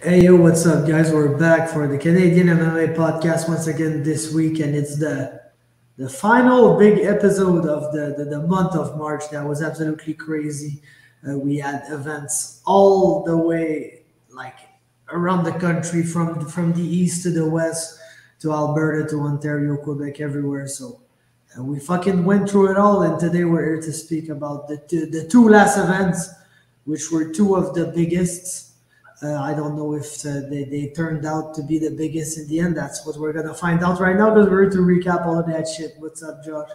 Hey yo, what's up, guys? We're back for the Canadian MMA podcast once again this week, and it's the final big episode of the month of March. That was absolutely crazy. We had events all the way like around the country, from the east to the west, to Alberta, to Ontario, Quebec, everywhere. So we fucking went through it all, and today we're here to speak about the two last events, which were two of the biggest. I don't know if they turned out to be the biggest in the end. That's what we're gonna find out right now because we're here to recap all of that shit. What's up, Josh?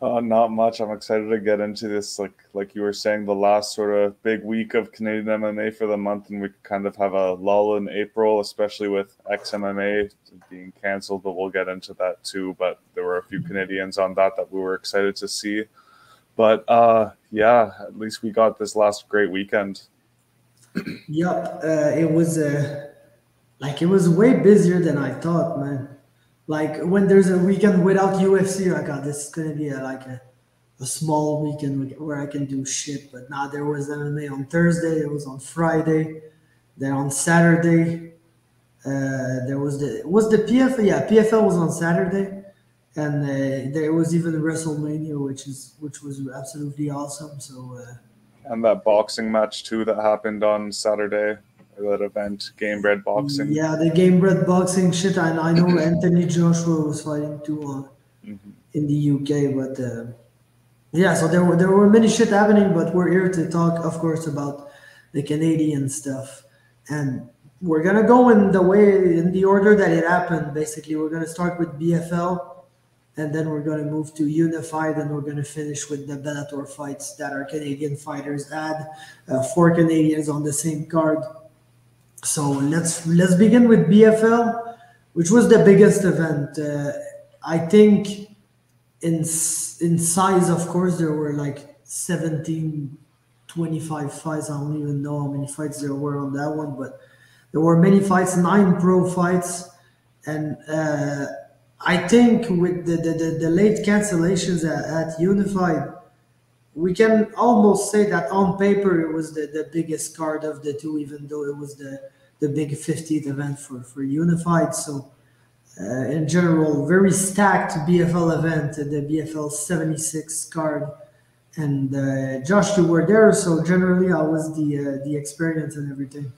Not much. I'm excited to get into this. Like you were saying, the last sort of big week of Canadian MMA for the month, and we kind of have a lull in April, especially with XMMA being canceled. But we'll get into that too. But there were a few Canadians on that we were excited to see. But yeah, at least we got this last great weekend. Yup, it was way busier than I thought, man. Like when there's a weekend without UFC, I got this is gonna be a small weekend where I can do shit. But now there was MMA on Thursday, it was on Friday, then on Saturday. There was the PFL. Yeah, PFL was on Saturday, and there was even WrestleMania, which was absolutely awesome. So And that boxing match too that happened on Saturday, or that event, Game Bred Boxing. yeah, the game bred boxing shit. I know Anthony Joshua was fighting too Mhm. in the UK, but yeah. So there were many shit happening, but we're here to talk, of course, about the Canadian stuff, and we're gonna go in the order that it happened. Basically, we're gonna start with BFL, and then we're gonna move to Unified, and we're gonna finish with the Bellator fights that our Canadian fighters had. Four Canadians on the same card. So let's begin with BFL, which was the biggest event. I think in size, of course, there were like 17, 25 fights. I don't even know how many fights there were on that one, but there were many fights, nine pro fights, and I think with the late cancellations at Unified, we can almost say that on paper it was the biggest card of the two, even though it was the big 50th event for Unified. So in general, very stacked BFL event, the BFL 76 card. And Josh, you were there, so generally, how was the experience and everything?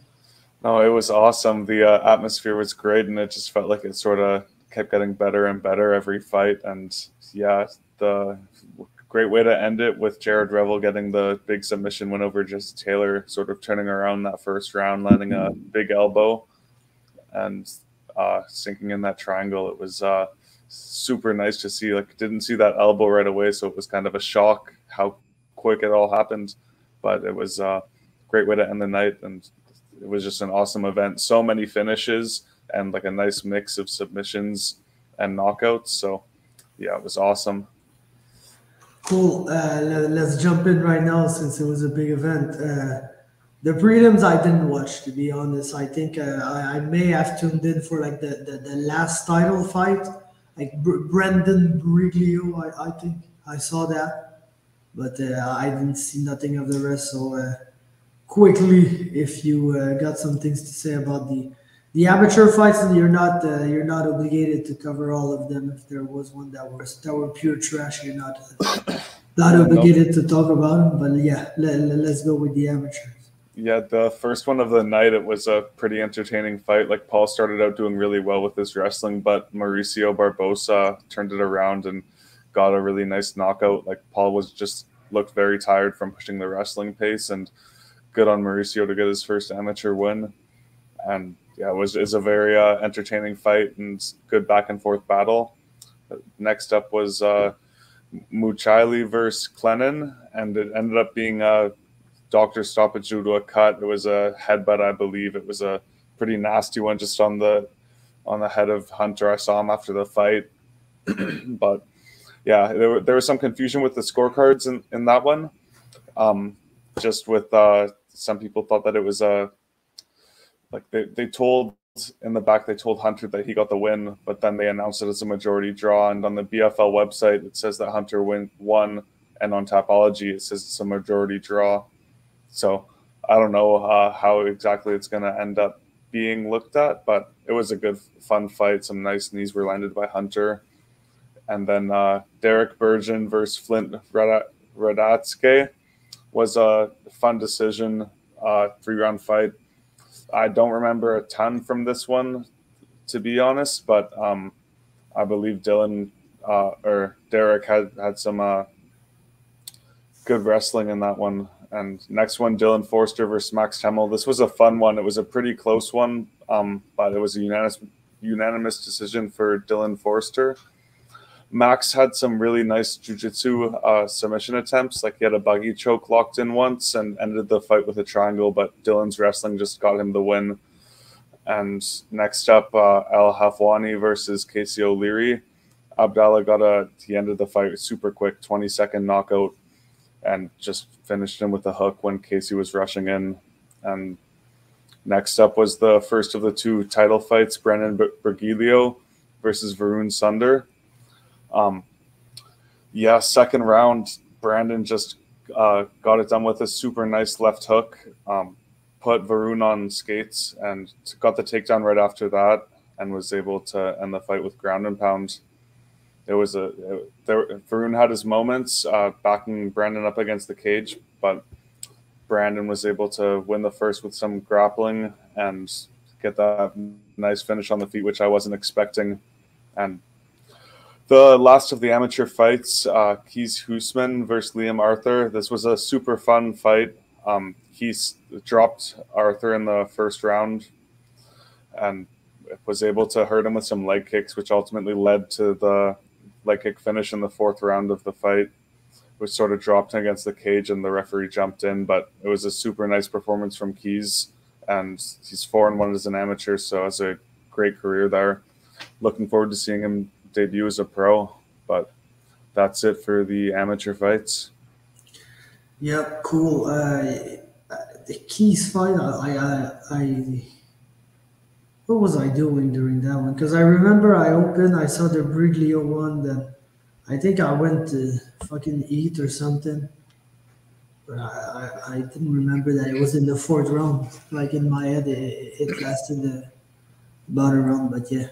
No, it was awesome. The atmosphere was great, and it just felt like it sort of kept getting better and better every fight. And yeah, the great way to end it with Jared Revel getting the big submission win over Jesse Taylor, sort of turning around that first round, landing a big elbow and sinking in that triangle. It was super nice to see. Like, didn't see that elbow right away, so it was kind of a shock how quick it all happened. But it was a great way to end the night, and it was just an awesome event. So many finishes and like a nice mix of submissions and knockouts. So yeah, it was awesome. Cool. Let's jump in right now since it was a big event. The prelims I didn't watch, to be honest. I think I may have tuned in for like the last title fight, like Brendan Briglio. I think I saw that, but I didn't see nothing of the rest. So quickly, if you got some things to say about the amateur fights, and you're not obligated to cover all of them. If there was one that were pure trash, you're not No, obligated to talk about them. But yeah, let's go with the amateurs. yeah, the first one of the night, it was a pretty entertaining fight. Like, Paul started out doing really well with his wrestling, but Mauricio Barbosa turned it around and got a really nice knockout. Like, Paul was just looked very tired from pushing the wrestling pace, and good on Mauricio to get his first amateur win. And yeah, it was a very entertaining fight and good back and forth battle. Next up was Muchaili versus Clennon, and it ended up being a doctor stoppage due to a cut. It was a headbutt, I believe. It was a pretty nasty one, just on the head of Hunter. I saw him after the fight, but yeah, there was some confusion with the scorecards in that one. Um, just with some people thought that it was like they told in the back, they told Hunter that he got the win, but then they announced it as a majority draw. And on the BFL website, it says that Hunter won, and on Tapology, it says it's a majority draw. So I don't know how exactly it's going to end up being looked at, but it was a good, fun fight. Some nice knees were landed by Hunter. And then Derek Burgeon versus Flint Radatske was a fun decision, 3-round fight. I don't remember a ton from this one, to be honest, but I believe Derek had some good wrestling in that one. And next one, Dylan Forster versus Max Hemmel. This was a fun one. It was a pretty close one, but it was a unanimous decision for Dylan Forster. Max had some really nice jiu-jitsu submission attempts. Like he had a buggy choke locked in once and ended the fight with a triangle, but Dylan's wrestling just got him the win. And next up, El Hafwani versus Casey O'Leary. Abdallah he ended the fight super quick, 20-second knockout, and just finished him with a hook when Casey was rushing in. And next up was the first of the 2 title fights, Brandon Bergiglio versus Varun Sunder. Second round, Brandon just got it done with a super nice left hook, put Varun on skates, and got the takedown right after that, and was able to end the fight with ground and pound. Varun had his moments backing Brandon up against the cage, but Brandon was able to win the first with some grappling and get that nice finish on the feet, which I wasn't expecting. And the last of the amateur fights, Keith Hoosman versus Liam Arthur. This was a super fun fight. Keith dropped Arthur in the first round and was able to hurt him with some leg kicks, which ultimately led to the leg kick finish in the 4th round of the fight, which sort of dropped against the cage and the referee jumped in. But it was a super nice performance from Keys, and he's 4-1 as an amateur, so has a great career there. Looking forward to seeing him debut as a pro. But that's it for the amateur fights. Yep, cool. The Keys fight, what was I doing during that one? Because I remember I saw the Briglio one, then I think I went to fucking eat or something. But I didn't remember that it was in the 4th round. Like in my head, it lasted about a round, but yeah.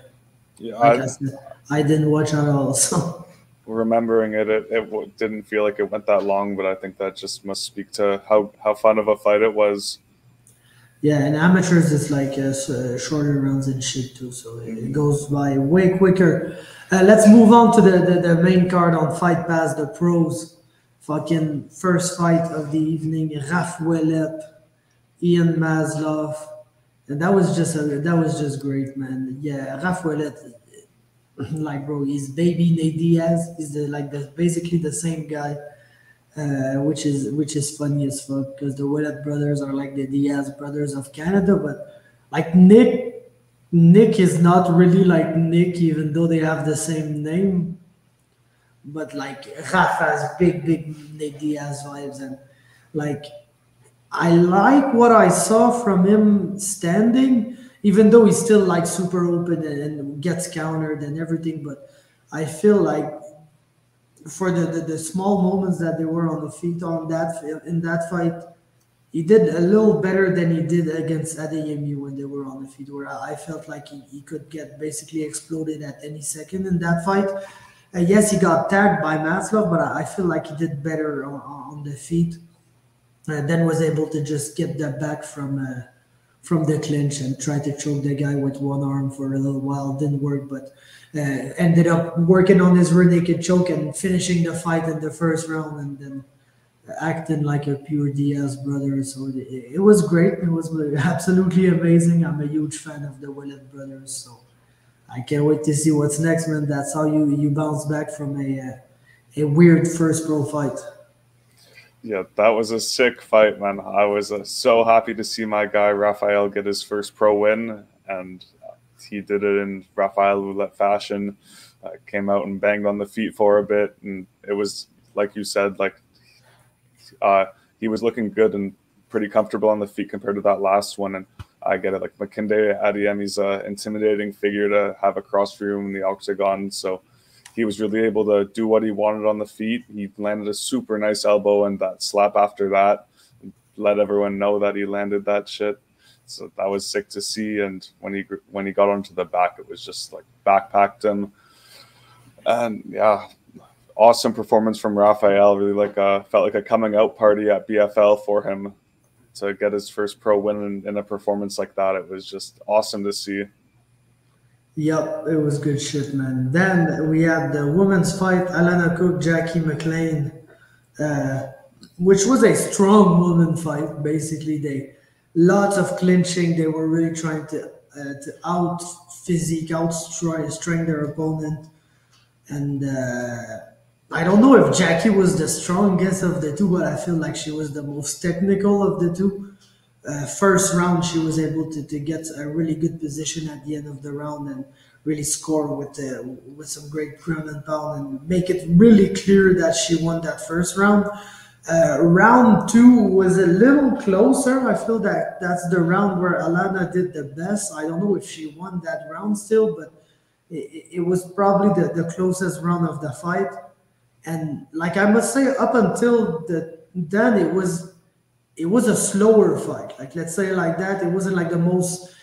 I said, I didn't watch at all, so. Remembering it didn't feel like it went that long, but I think that just must speak to how fun of a fight it was. Yeah, and amateurs it's like shorter rounds and shit too, so it goes by way quicker. Let's move on to the main card on Fight Pass, the pros. Fucking first fight of the evening, Raf Ouellet, Ian Maslov, and that was just great, man. Yeah, Raf Ouellet, like bro, he's baby Nate Diaz. He's basically the same guy. Which is funny as fuck because the Ouellet brothers are like the Diaz brothers of Canada, but like Nick is not really like Nick, even though they have the same name. But like Raf has big Nate Diaz vibes, and like I like what I saw from him standing, even though he's still like super open and gets countered and everything. But I feel like for the small moments that they were on the feet in that fight, he did a little better than he did against Adeyemi when they were on the feet, where I felt like he could get basically exploded at any second in that fight. Yes, he got tagged by Maslov, but I feel like he did better on the feet, and then was able to just get that back from the clinch and try to choke the guy with one arm for a little while. Didn't work, but ended up working on his rear naked choke and finishing the fight in the first round, and then acting like a pure Diaz brother. So it was great. It was absolutely amazing. I'm a huge fan of the Ouellet brothers, so I can't wait to see what's next, man. That's how you bounce back from a weird first pro fight. Yeah, that was a sick fight, man. I was so happy to see my guy Rafael get his first pro win, and he did it in Rafael Ouellet fashion. Came out and banged on the feet for a bit, and it was like you said, like he was looking good and pretty comfortable on the feet compared to that last one. And I get it, like Makinde Adeyemi's an intimidating figure to have across from him in the octagon, so he was really able to do what he wanted on the feet. He landed a super nice elbow, and that slap after that let everyone know that he landed that shit. So that was sick to see. And when he got onto the back, it was just like backpacked him. And yeah, awesome performance from Rafael. Really felt like a coming out party at BFL for him to get his first pro win in a performance like that. It was just awesome to see. Yep, it was good shit, man. Then we had the women's fight, Alana Cook, Jackie McLean, which was a strong woman fight. Basically, lots of clinching. They were really trying to out strengthen their opponent. And I don't know if Jackie was the strongest of the two, but I feel like she was the most technical of the two. First round, she was able to get a really good position at the end of the round and really score with some great ground and pound and make it really clear that she won that first round. Round two was a little closer. I feel that that's the round where Alana did the best. I don't know if she won that round still, but it was probably the closest round of the fight. And like I must say, up until then, it was a slower fight. Like, let's say like that. It wasn't like the most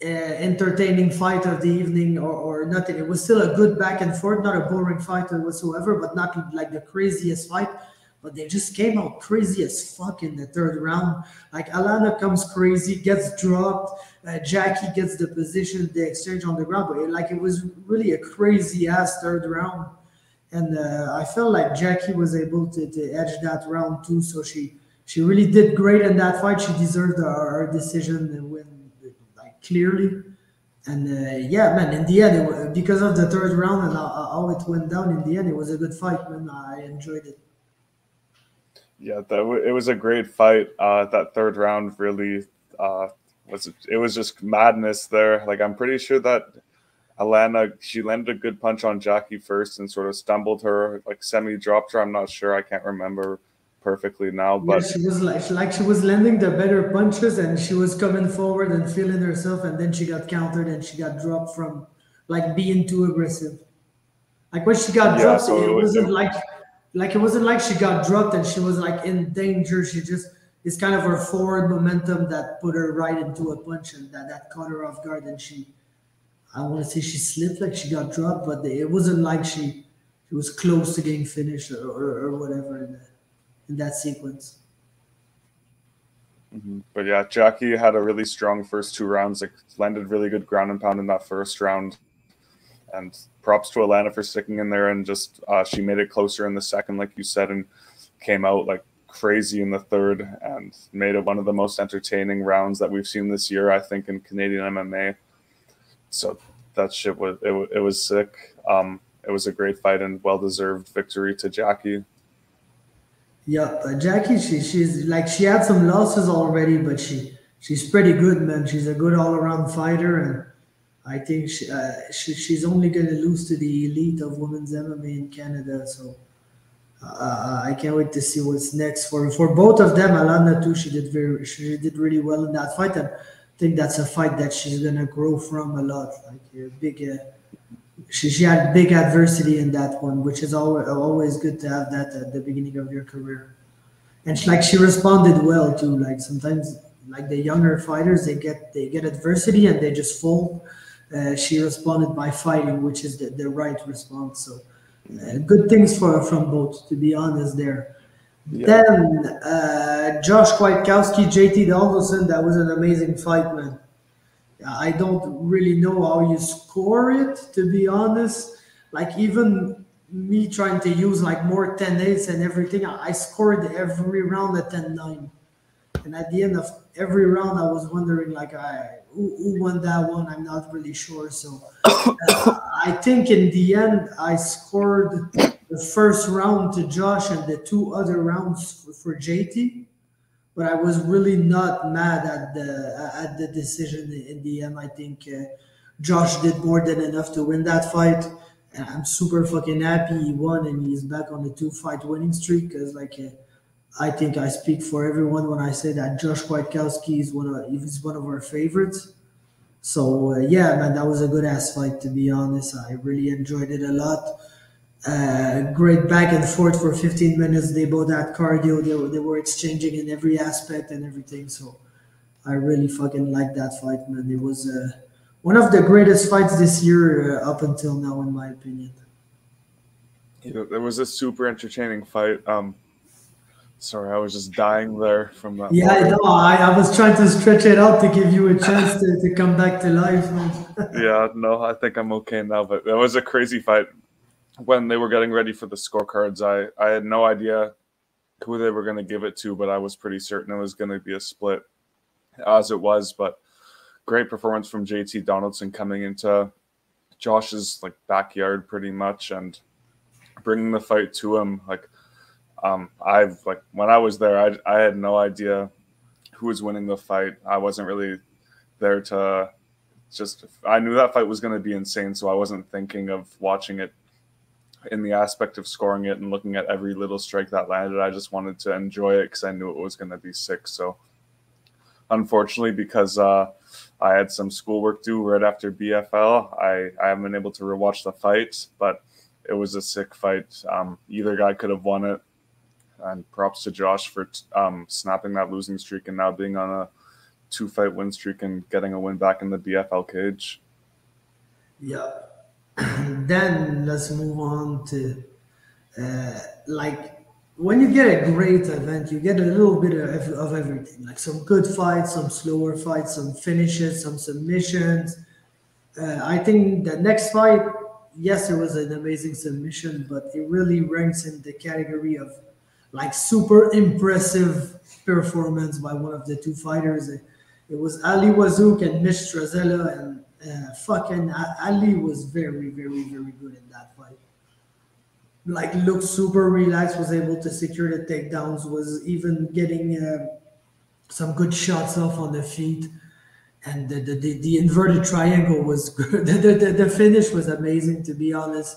entertaining fight of the evening or nothing. It was still a good back and forth, not a boring fight whatsoever, but not like the craziest fight. But they just came out crazy as fuck in the third round. Like, Alana comes crazy, gets dropped. Jackie gets the position, they exchange on the ground. But it was really a crazy ass third round. And I felt like Jackie was able to edge that round too. So she really did great in that fight. She deserved her decision and win clearly. And yeah, man, in the end, because of the third round and how it went down, in the end, it was a good fight, man. I enjoyed it. Yeah, it was a great fight. That third round really was just madness there. Like, I'm pretty sure that Alana, she landed a good punch on Jackie first and sort of stumbled her, like semi-dropped her. I'm not sure. I can't remember perfectly now. But yeah, she was like she was landing the better punches and she was coming forward and feeling herself, and then she got countered and she got dropped from like being too aggressive. Like, when she got dropped, so it wasn't like she got dropped and she was like in danger. She just, it's kind of her forward momentum that put her right into a punch, and that caught her off guard, and I want to say she slipped, like she got dropped, but it wasn't like she was close to getting finished or whatever in that sequence. But yeah, Jackie had a really strong first two rounds. Like, landed really good ground and pound in that first round. And props to Alana for sticking in there, and just she made it closer in the second, like you said, and came out like crazy in the third and made it one of the most entertaining rounds that we've seen this year, I think, in Canadian MMA. So that shit it was sick. It was a great fight and well-deserved victory to Jackie. Yeah, Jackie, she's like, she had some losses already, but she's pretty good, man. She's a good all-around fighter, and I think she's only going to lose to the elite of women's MMA in Canada. So I can't wait to see what's next for both of them. Alana too, she did really well in that fight, and I think that's a fight that she's going to grow from a lot. Like, she had big adversity in that one, which is always good to have that at the beginning of your career. And she responded well too. Like, sometimes, like, the younger fighters, they get adversity and they just fall. She responded by fighting, which is the right response. So good things from both, to be honest there. Yeah. Then Josh Kwiatkowski, JT Dalderson, that was an amazing fight, man. I don't really know how you score it, to be honest. Like, even me trying to use like more 10-8s and everything, I scored every round at 10-9. And at the end of every round, I was wondering, like, who won that one? I'm not really sure. So I think in the end, I scored the first round to Josh and the two other rounds for JT. But I was really not mad at the decision in the end. I think Josh did more than enough to win that fight. And I'm super fucking happy he won and he's back on the 2-fight winning streak. Because, like, I think I speak for everyone when I say that Josh Kwiatkowski is one of our favorites. So yeah, man, that was a good ass fight, to be honest. I really enjoyed it a lot. Great back and forth for 15 minutes. They both had cardio. They were exchanging in every aspect and everything. So I really fucking liked that fight, man. It was one of the greatest fights this year up until now, in my opinion. It was a super entertaining fight. Sorry, I was just dying there from that. Yeah, I know. I was trying to stretch it out to give you a chance to come back to life, man. Yeah, no, I think I'm okay now. But it was a crazy fight. When they were getting ready for the scorecards, I had no idea who they were going to give it to, but I was pretty certain it was going to be a split, as it was. But great performance from JT Donaldson coming into Josh's like backyard pretty much and bringing the fight to him. Like I've like when I was there, I had no idea who was winning the fight. I wasn't really there to just. I knew that fight was going to be insane, so I wasn't thinking of watching it in the aspect of scoring it and looking at every little strike that landed. I just wanted to enjoy it because I knew it was going to be sick. So unfortunately, because I had some schoolwork due right after BFL, I haven't been able to rewatch the fight, but it was a sick fight. Either guy could have won it. And props to Josh for snapping that losing streak and now being on a 2-fight win streak and getting a win back in the BFL cage. Yeah. Then let's move on to like when you get a great event, you get a little bit of everything, like some good fights, some slower fights, some finishes, some submissions. I think the next fight, yes, it was an amazing submission, but it really ranks in the category of like super impressive performance by one of the two fighters. It was Ali Wazouk and Mitch Strazella, and fucking Ali was very, very, very good in that fight. Like looked super relaxed, was able to secure the takedowns, was even getting some good shots off on the feet, and the inverted triangle was good. The finish was amazing, to be honest.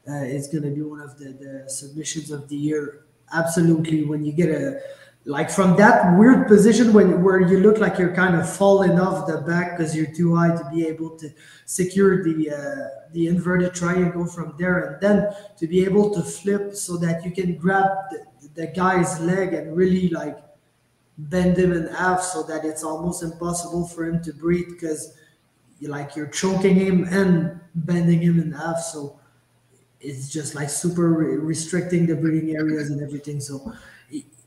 It's gonna be one of the submissions of the year. Absolutely, when you get a like from that weird position where you look like you're kind of falling off the back because you're too high to be able to secure the inverted triangle from there, and then to be able to flip so that you can grab the guy's leg and really like bend him in half so that it's almost impossible for him to breathe because you're choking him and bending him in half. So it's just like super restricting the breathing areas and everything. So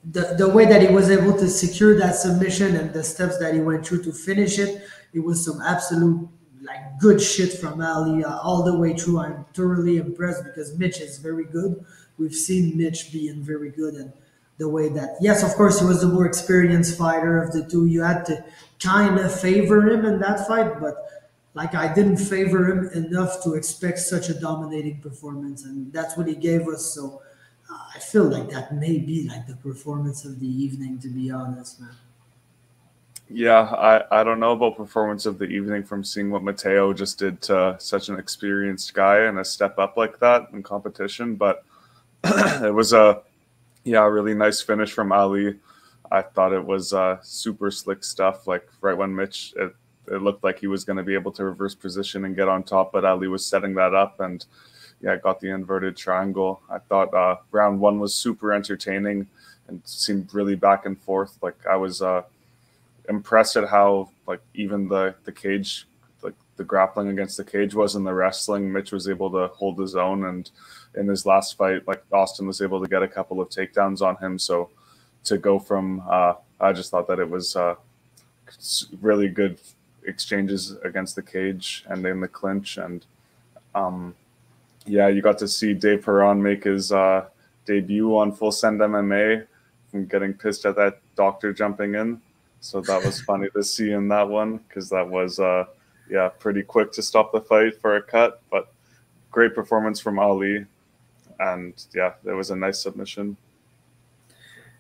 the way that he was able to secure that submission and the steps that he went through to finish it, it was some absolute like good shit from Ali all the way through. I'm thoroughly impressed because Mitch is very good. We've seen Mitch being very good, and the way that, yes, of course, he was the more experienced fighter of the two. You had to kind of favor him in that fight, but like I didn't favor him enough to expect such a dominating performance, and that's what he gave us. So I feel like that may be like the performance of the evening, to be honest, man. Yeah, I don't know about performance of the evening from seeing what Mateo just did to such an experienced guy and a step up like that in competition, but it was a really nice finish from Ali. I thought it was super slick stuff. Like right when Mitch, it looked like he was going to be able to reverse position and get on top, but Ali was setting that up and got the inverted triangle. I thought round one was super entertaining and seemed really back and forth. Like I was impressed at how like even the cage, like the grappling against the cage was in the wrestling. Mitch was able to hold his own, and in his last fight, like Austin was able to get a couple of takedowns on him. So to go from, I just thought that it was really good exchanges against the cage and in the clinch. And you got to see Dave Perron make his debut on Full Send MMA and getting pissed at that doctor jumping in. So that was funny to see in that one because that was pretty quick to stop the fight for a cut, but great performance from Ali. And there was a nice submission.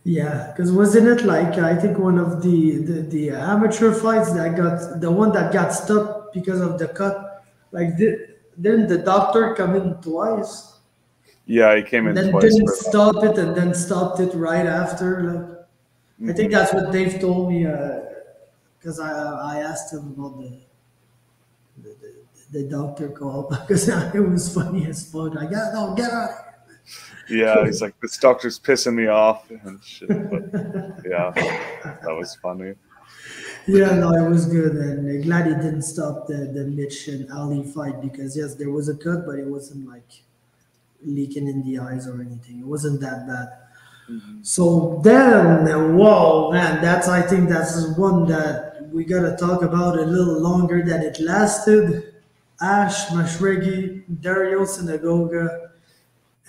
Yeah, because wasn't it like I think one of the amateur fights that got the one that got stopped because of the cut? Like didn't the doctor come in twice? Yeah, he came in Then twice. didn't stop it and then stopped it right after. Like I think that's what Dave told me because I asked him about the doctor call because it was funny as fuck. Like, get out of here. Yeah, he's like, this doctor's pissing me off and shit. But that was funny. Yeah, no, it was good, and glad he didn't stop the Mitch and Ali fight because yes, there was a cut, but it wasn't like leaking in the eyes or anything. It wasn't that bad. Mhm. So then, whoa, man, that's I think that's one that we gotta talk about a little longer than it lasted. Ash Mashregi, Dario Sinagoga,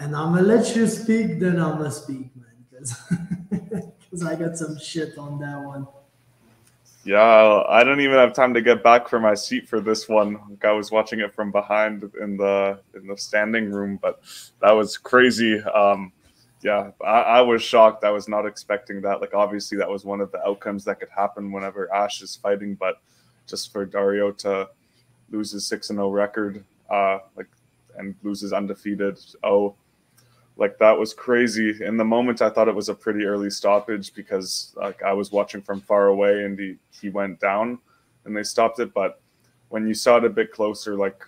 and I'm gonna let you speak. Then I'm gonna speak, man, because I got some shit on that one. Yeah, I didn't even have time to get back from my seat for this one. Like, I was watching it from behind in the standing room, but that was crazy. Yeah, I was shocked. I was not expecting that. Like, obviously, that was one of the outcomes that could happen whenever Ash is fighting, but just for Dario to lose his 6-0 record, like, and lose his undefeated. Oh, like that was crazy. In the moment, I thought it was a pretty early stoppage because like I was watching from far away and he went down and they stopped it. But when you saw it a bit closer, like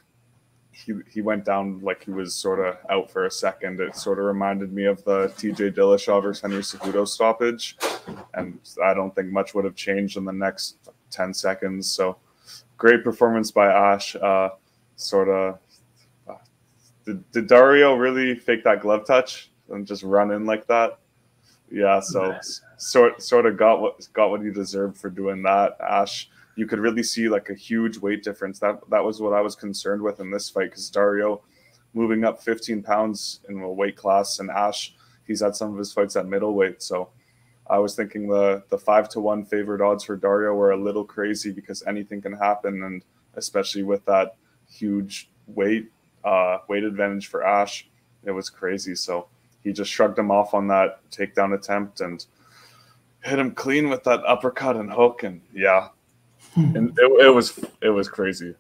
he went down like he was sort of out for a second. It sort of reminded me of the TJ Dillashaw versus Henry Cejudo stoppage, and I don't think much would have changed in the next 10 seconds. So great performance by Ash. Sort of did Dario really fake that glove touch and just run in like that? Yeah, so sort of got what he deserved for doing that. Ash, you could really see like a huge weight difference. That was what I was concerned with in this fight because Dario moving up 15 pounds in a weight class, and Ash, he's had some of his fights at middleweight. So I was thinking the 5-1 favored odds for Dario were a little crazy because anything can happen, and especially with that huge weight advantage for Ash, it was crazy. So he just shrugged him off on that takedown attempt and hit him clean with that uppercut and hook, and yeah, and it was crazy.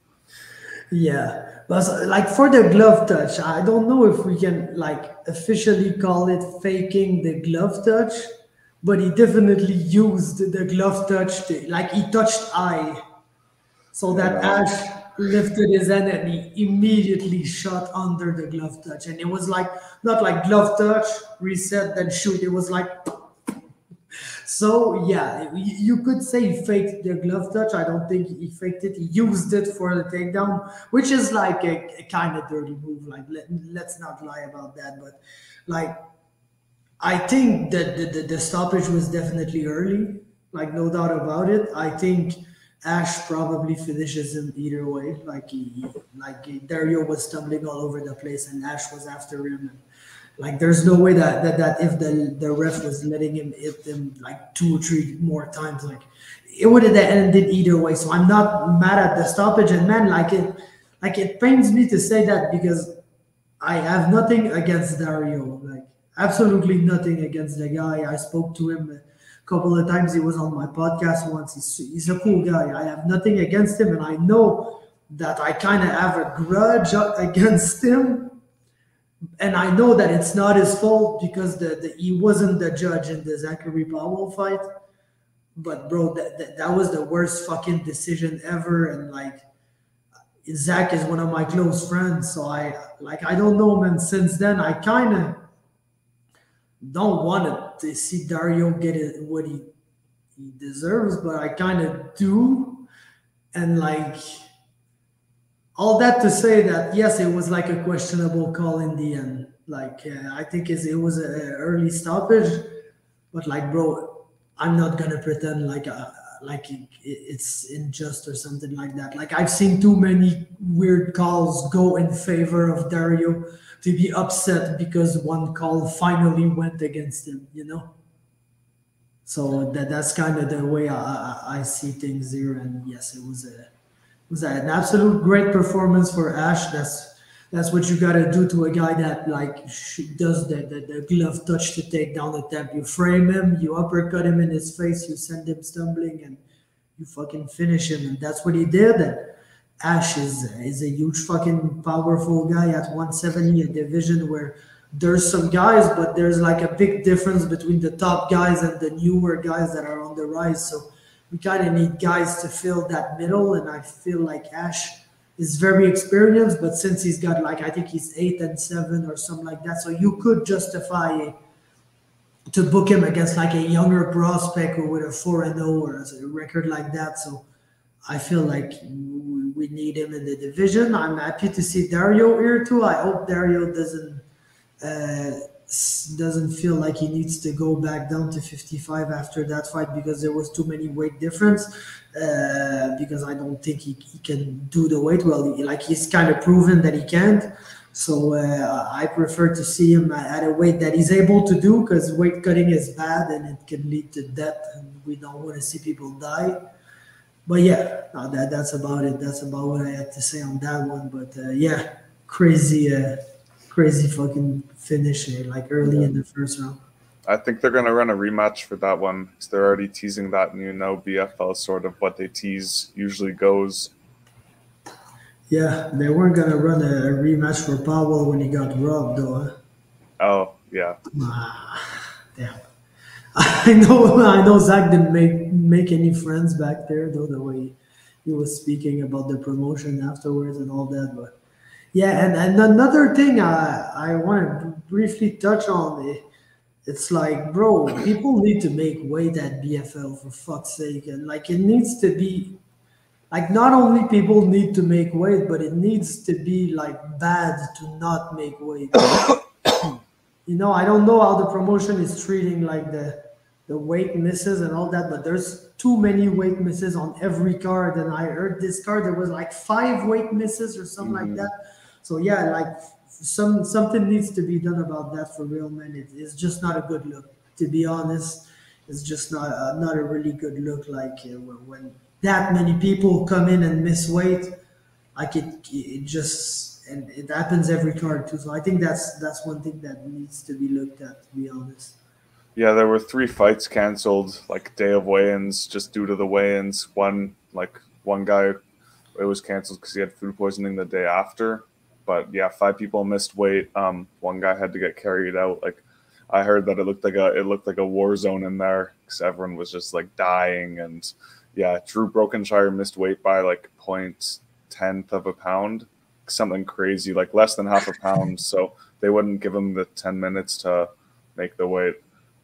Yeah, but like for the glove touch, I don't know if we can like officially call it faking the glove touch, but he definitely used the glove touch to, like he touched eye, so I that know. Ash lifted his hand and he immediately shot under the glove touch, and it was like not like glove touch, reset, then shoot. It was like so yeah, you could say he faked the glove touch. I don't think he faked it. He used it for the takedown, which is like a kind of dirty move. Like let's not lie about that. But like I think that the stoppage was definitely early. Like no doubt about it. I think Ash probably finishes him either way. Dario was stumbling all over the place and Ash was after him. Like there's no way that if the ref was letting him hit him like 2 or 3 more times, like it would have ended either way. So I'm not mad at the stoppage. And man, like it pains me to say that because I have nothing against Dario. Like absolutely nothing against the guy. I spoke to him a couple of times. He was on my podcast once. He's a cool guy. I have nothing against him, and I know that I kind of have a grudge against him, and I know that it's not his fault because he wasn't the judge in the Zachary Powell fight. But bro, that was the worst fucking decision ever. And like Zach is one of my close friends, so I don't know, man. Since then, I kind of don't want to see Dario get it what he deserves, but I kind of do. And like all that to say that yes, it was like a questionable call in the end. Like I think it was an early stoppage, but like bro, I'm not gonna pretend like it's unjust or something like that. Like I've seen too many weird calls go in favor of Dario to be upset because one call finally went against him. You know. So that's kind of the way I see things here. And yes, it was an absolute great performance for Ash. That's what you gotta do to a guy that like does the glove touch to take down the tap. You frame him, you uppercut him in his face, you send him stumbling, and you fucking finish him. And that's what he did. And Ash is a huge fucking powerful guy at 170, a division where there's some guys, but there's like a big difference between the top guys and the newer guys that are on the rise. So we kind of need guys to fill that middle, and I feel like Ash is very experienced, but since he's got like I think he's 8-7 or something like that, so you could justify to book him against like a younger prospect or with a 4-0 or a record like that. So I feel like we need him in the division. I'm happy to see Dario here too. I hope Dario doesn't feel like he needs to go back down to 55 after that fight because there was too many weight difference. Because I don't think he can do the weight well. He's kind of proven that he can't. So I prefer to see him at a weight that he's able to do because weight cutting is bad and it can lead to death, and we don't want to see people die. But yeah, no, that's about it. That's about what I had to say on that one. But yeah, crazy fucking finish like early in the first round. I think they're going to run a rematch for that one because they're already teasing that. And BFL sort of what they tease usually goes. Yeah, they weren't going to run a rematch for Powell when he got robbed, though. Huh? Oh, yeah. Damn. I know Zach didn't make any friends back there, though, the way he was speaking about the promotion afterwards and all that. But yeah, and another thing I want to briefly touch on, it's like, bro, people need to make weight at BFL for fuck's sake. And like, it needs to be, like, not only people need to make weight, but it needs to be like bad to not make weight. I don't know how the promotion is treating like the weight misses and all that, but there's too many weight misses on every card. And I heard this card there was like 5 weight misses or something like that. So yeah, like something needs to be done about that for real, man. It's just not a good look, to be honest. It's just not a really good look. Like when that many people come in and miss weight, like it just, and it happens every card too. So I think that's one thing that needs to be looked at, to be honest. Yeah, there were 3 fights canceled, like day of weigh-ins, just due to the weigh-ins. One guy, it was canceled because he had food poisoning the day after. But yeah, 5 people missed weight. One guy had to get carried out. Like, I heard that it looked like a war zone in there because everyone was just like dying. And yeah, Drew Brokenshire missed weight by like 0.1 of a pound, something crazy, like less than half a pound. So they wouldn't give him the 10 minutes to make the weight.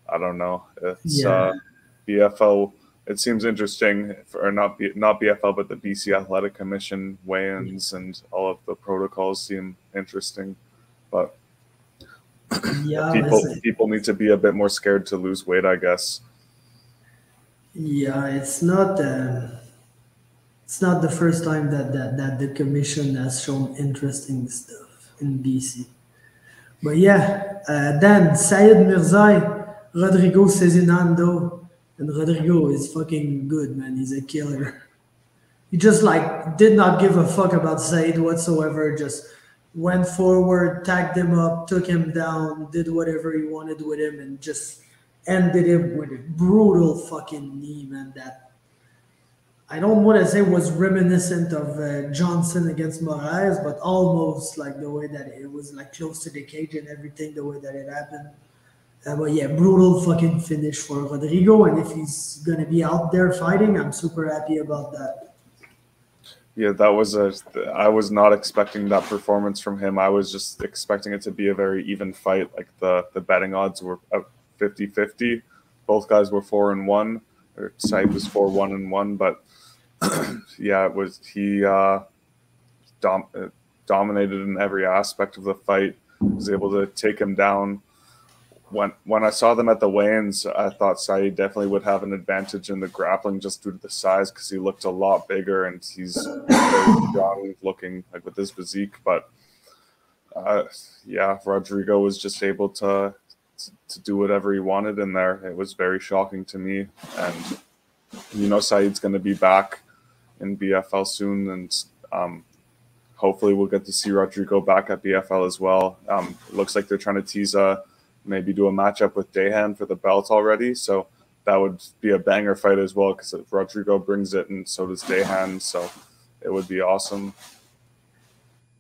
I don't know. It's BFL. It seems interesting, not BFL, but the BC Athletic Commission weigh-ins and all of the protocols seem interesting. But people need to be a bit more scared to lose weight, I guess. Yeah, it's not the first time that the commission has shown interesting stuff in BC. But yeah, then Syed Mirzai, Rodrigo Cezinando, and Rodrigo is fucking good, man. He's a killer. He just like did not give a fuck about Said whatsoever. Just went forward, tagged him up, took him down, did whatever he wanted with him, and just ended him with a brutal fucking knee, man. That I don't want to say was reminiscent of Johnson against Moraes, but almost like the way that it was like close to the cage and everything, the way that it happened. But yeah, brutal fucking finish for Rodrigo, and if he's gonna be out there fighting, I'm super happy about that. Yeah, I was not expecting that performance from him. I was just expecting it to be a very even fight. Like the betting odds were 50-50. Both guys were 4-1, or Said was 4-1-1, but yeah, he dominated in every aspect of the fight. Was able to take him down. When I saw them at the weigh-ins, I thought Said definitely would have an advantage in the grappling just due to the size because he looked a lot bigger and he's very strong looking, like with his physique. But yeah, Rodrigo was just able to do whatever he wanted in there. It was very shocking to me. And Said's going to be back in BFL soon, and hopefully we'll get to see Rodrigo back at BFL as well. It looks like they're trying to tease maybe do a matchup with Dahan for the belt already. So that would be a banger fight as well because Rodrigo brings it and so does Dahan. So it would be awesome.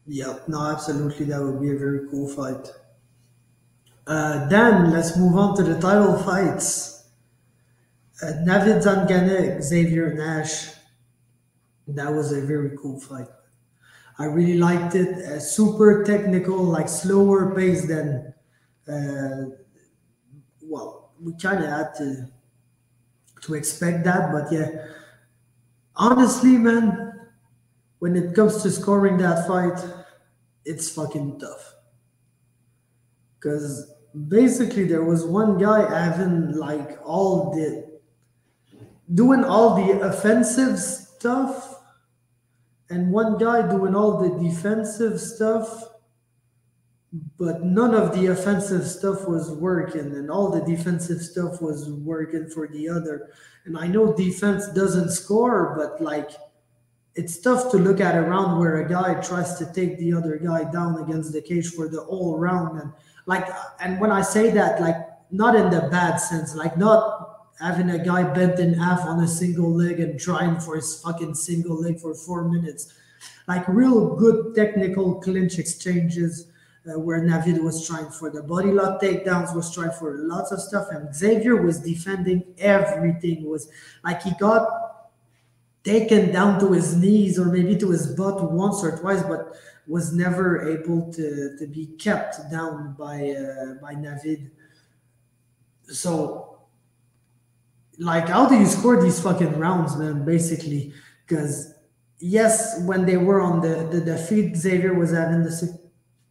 Yeah, no, absolutely. That would be a very cool fight. Then let's move on to the title fights. Navid Zanganeh, Xavier Nash. That was a very cool fight. I really liked it. Super technical, like slower pace than we kind of had to expect that. But yeah, honestly, man, when it comes to scoring that fight, it's fucking tough. Because basically, there was one guy having like doing all the offensive stuff, and one guy doing all the defensive stuff, but none of the offensive stuff was working, and all the defensive stuff was working for the other. And I know defense doesn't score, but like it's tough to look at a round where a guy tries to take the other guy down against the cage for the whole round. And like, and when I say that, like, not in the bad sense, like not having a guy bent in half on a single leg and trying for his fucking single leg for 4 minutes, like real good technical clinch exchanges. Where Navid was trying for the body lock takedowns, was trying for lots of stuff, and Xavier was defending everything. Was like he got taken down to his knees or maybe to his butt once or twice, but was never able to be kept down by Navid. So, like, how do you score these fucking rounds, man? Basically, because yes, when they were on the feet, Xavier was having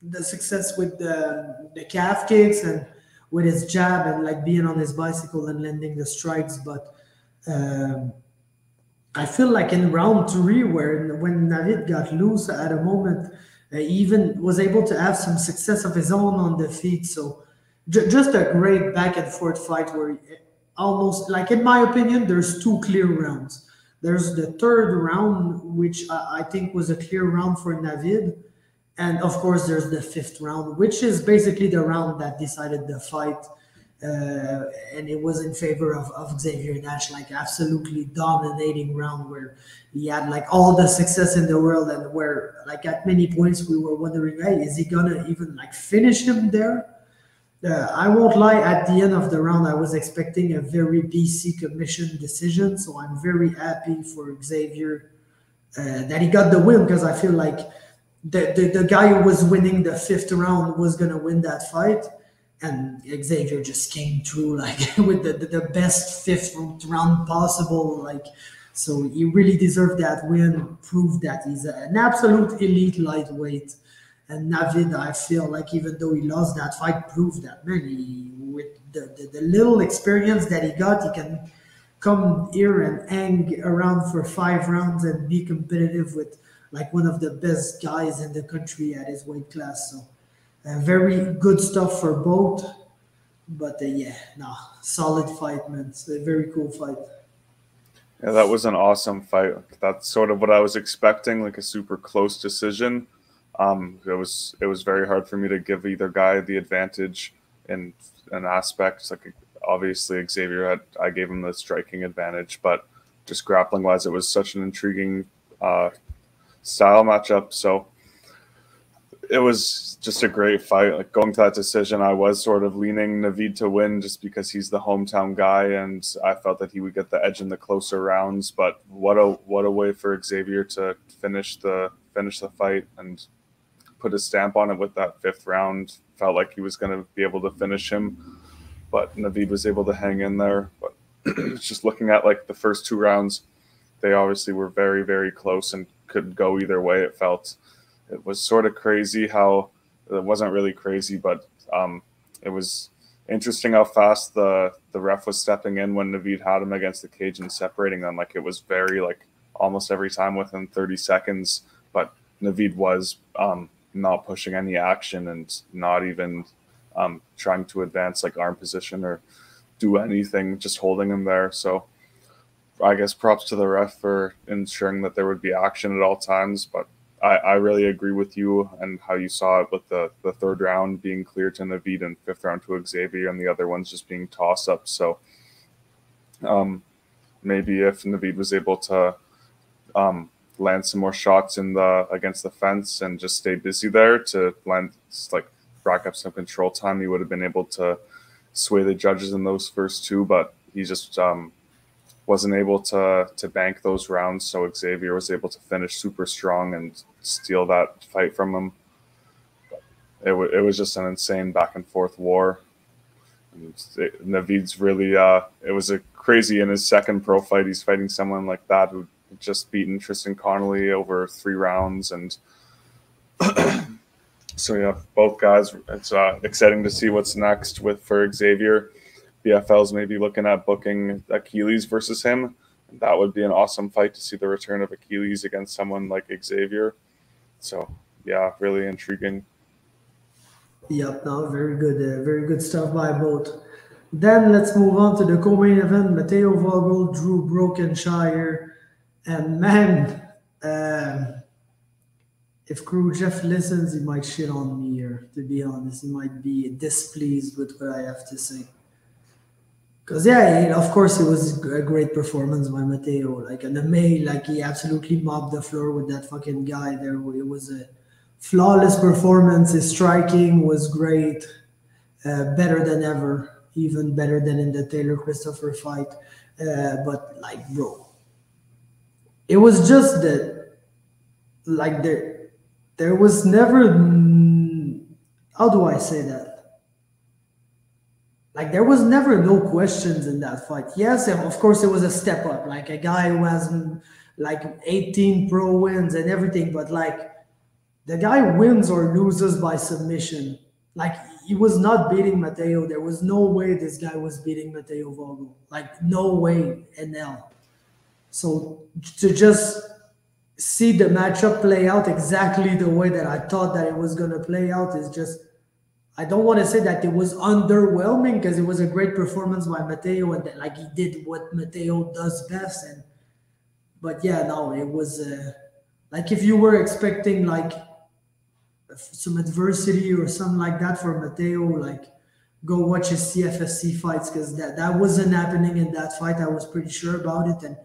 the success with the calf kicks and with his jab and like being on his bicycle and landing the strikes, but. I feel like in round three, where when Navid got loose at a moment, he even was able to have some success of his own on the feet. So just a great back and forth fight where almost, like in my opinion, there's two clear rounds. There's the third round, which I think was a clear round for Navid. And of course, there's the fifth round, which is basically the round that decided the fight. And it was in favor of Xavier Nash, like absolutely dominating round where he had like all the success in the world, and where like at many points we were wondering, hey, is he gonna even like finish him there? I won't lie, at the end of the round I was expecting a very BC commission decision, so I'm very happy for Xavier that he got the win, because I feel like the guy who was winning the fifth round was gonna win that fight. And Xavier just came through like with the best fifth round possible. Like, so he really deserved that win, proved that he's an absolute elite lightweight. And Navid, I feel like even though he lost that fight, proved that, man, with the little experience that he got, he can come here and hang around for 5 rounds and be competitive with like one of the best guys in the country at his weight class. So very good stuff for both, but yeah, no, solid fight, man. It's a very cool fight. Yeah, that was an awesome fight. That's sort of what I was expecting, like a super close decision. It was very hard for me to give either guy the advantage in an aspect. Like obviously I gave him the striking advantage, but just grappling wise, it was such an intriguing style matchup. So it was just a great fight. Like going to that decision, I was sort of leaning Navid to win just because he's the hometown guy, and I felt that he would get the edge in the closer rounds. But what a way for Xavier to finish the fight and put a stamp on it with that fifth round. Felt like he was going to be able to finish him, but Navid was able to hang in there. But just looking at like the first 2 rounds, they obviously were very, very close and could go either way. It was sort of crazy how it wasn't really crazy, but it was interesting how fast the ref was stepping in when Navid had him against the cage and separating them. Like it was very like almost every time within 30 seconds, but Navid was not pushing any action and not even trying to advance like arm position or do anything, just holding him there. So I guess props to the ref for ensuring that there would be action at all times, but I really agree with you and how you saw it with the third round being clear to Navid and fifth round to Xavier and the other ones just being toss-ups. So maybe if Navid was able to land some more shots against the fence and just stay busy there to rack up some control time, he would have been able to sway the judges in those first 2, but he just wasn't able to bank those rounds, so Xavier was able to finish super strong and steal that fight from him. It was just an insane back and forth war. And Navid's really, it was a crazy in his second pro fight. He's fighting someone like that who just beaten Tristan Connolly over 3 rounds. And so, yeah, both guys, it's exciting to see what's next for Xavier. BFL's maybe looking at booking Achilles versus him. That would be an awesome fight to see the return of Achilles against someone like Xavier. So, yeah, really intriguing. Yep, no, very good stuff by both. Then let's move on to the co-main event: Matteo Vogel, Drew Brokenshire, and man, if Crew Jeff listens, he might shit on me here. To be honest, he might be displeased with what I have to say. Because yeah, of course, it was a great performance by Matteo. Like an amazing, like he absolutely mopped the floor with that fucking guy there. It was a flawless performance. His striking was great, better than ever, even better than in the Taylor Christopher fight. But like, bro, it was just that, like there was never. How do I say that? Like there was never no questions in that fight. Yes, of course it was a step up. Like a guy who has like 18 pro wins and everything, but like the guy wins or loses by submission. Like he was not beating Matteo. There was no way this guy was beating Matteo Vogel. Like no way in hell. So to just see the matchup play out exactly the way that I thought that it was gonna play out is just. I don't want to say that it was underwhelming because it was a great performance by Matteo and that, like he did what Matteo does best. But yeah, no, it was like if you were expecting like some adversity or something like that for Matteo, like go watch his CFSC fights because that wasn't happening in that fight. I was pretty sure about it, and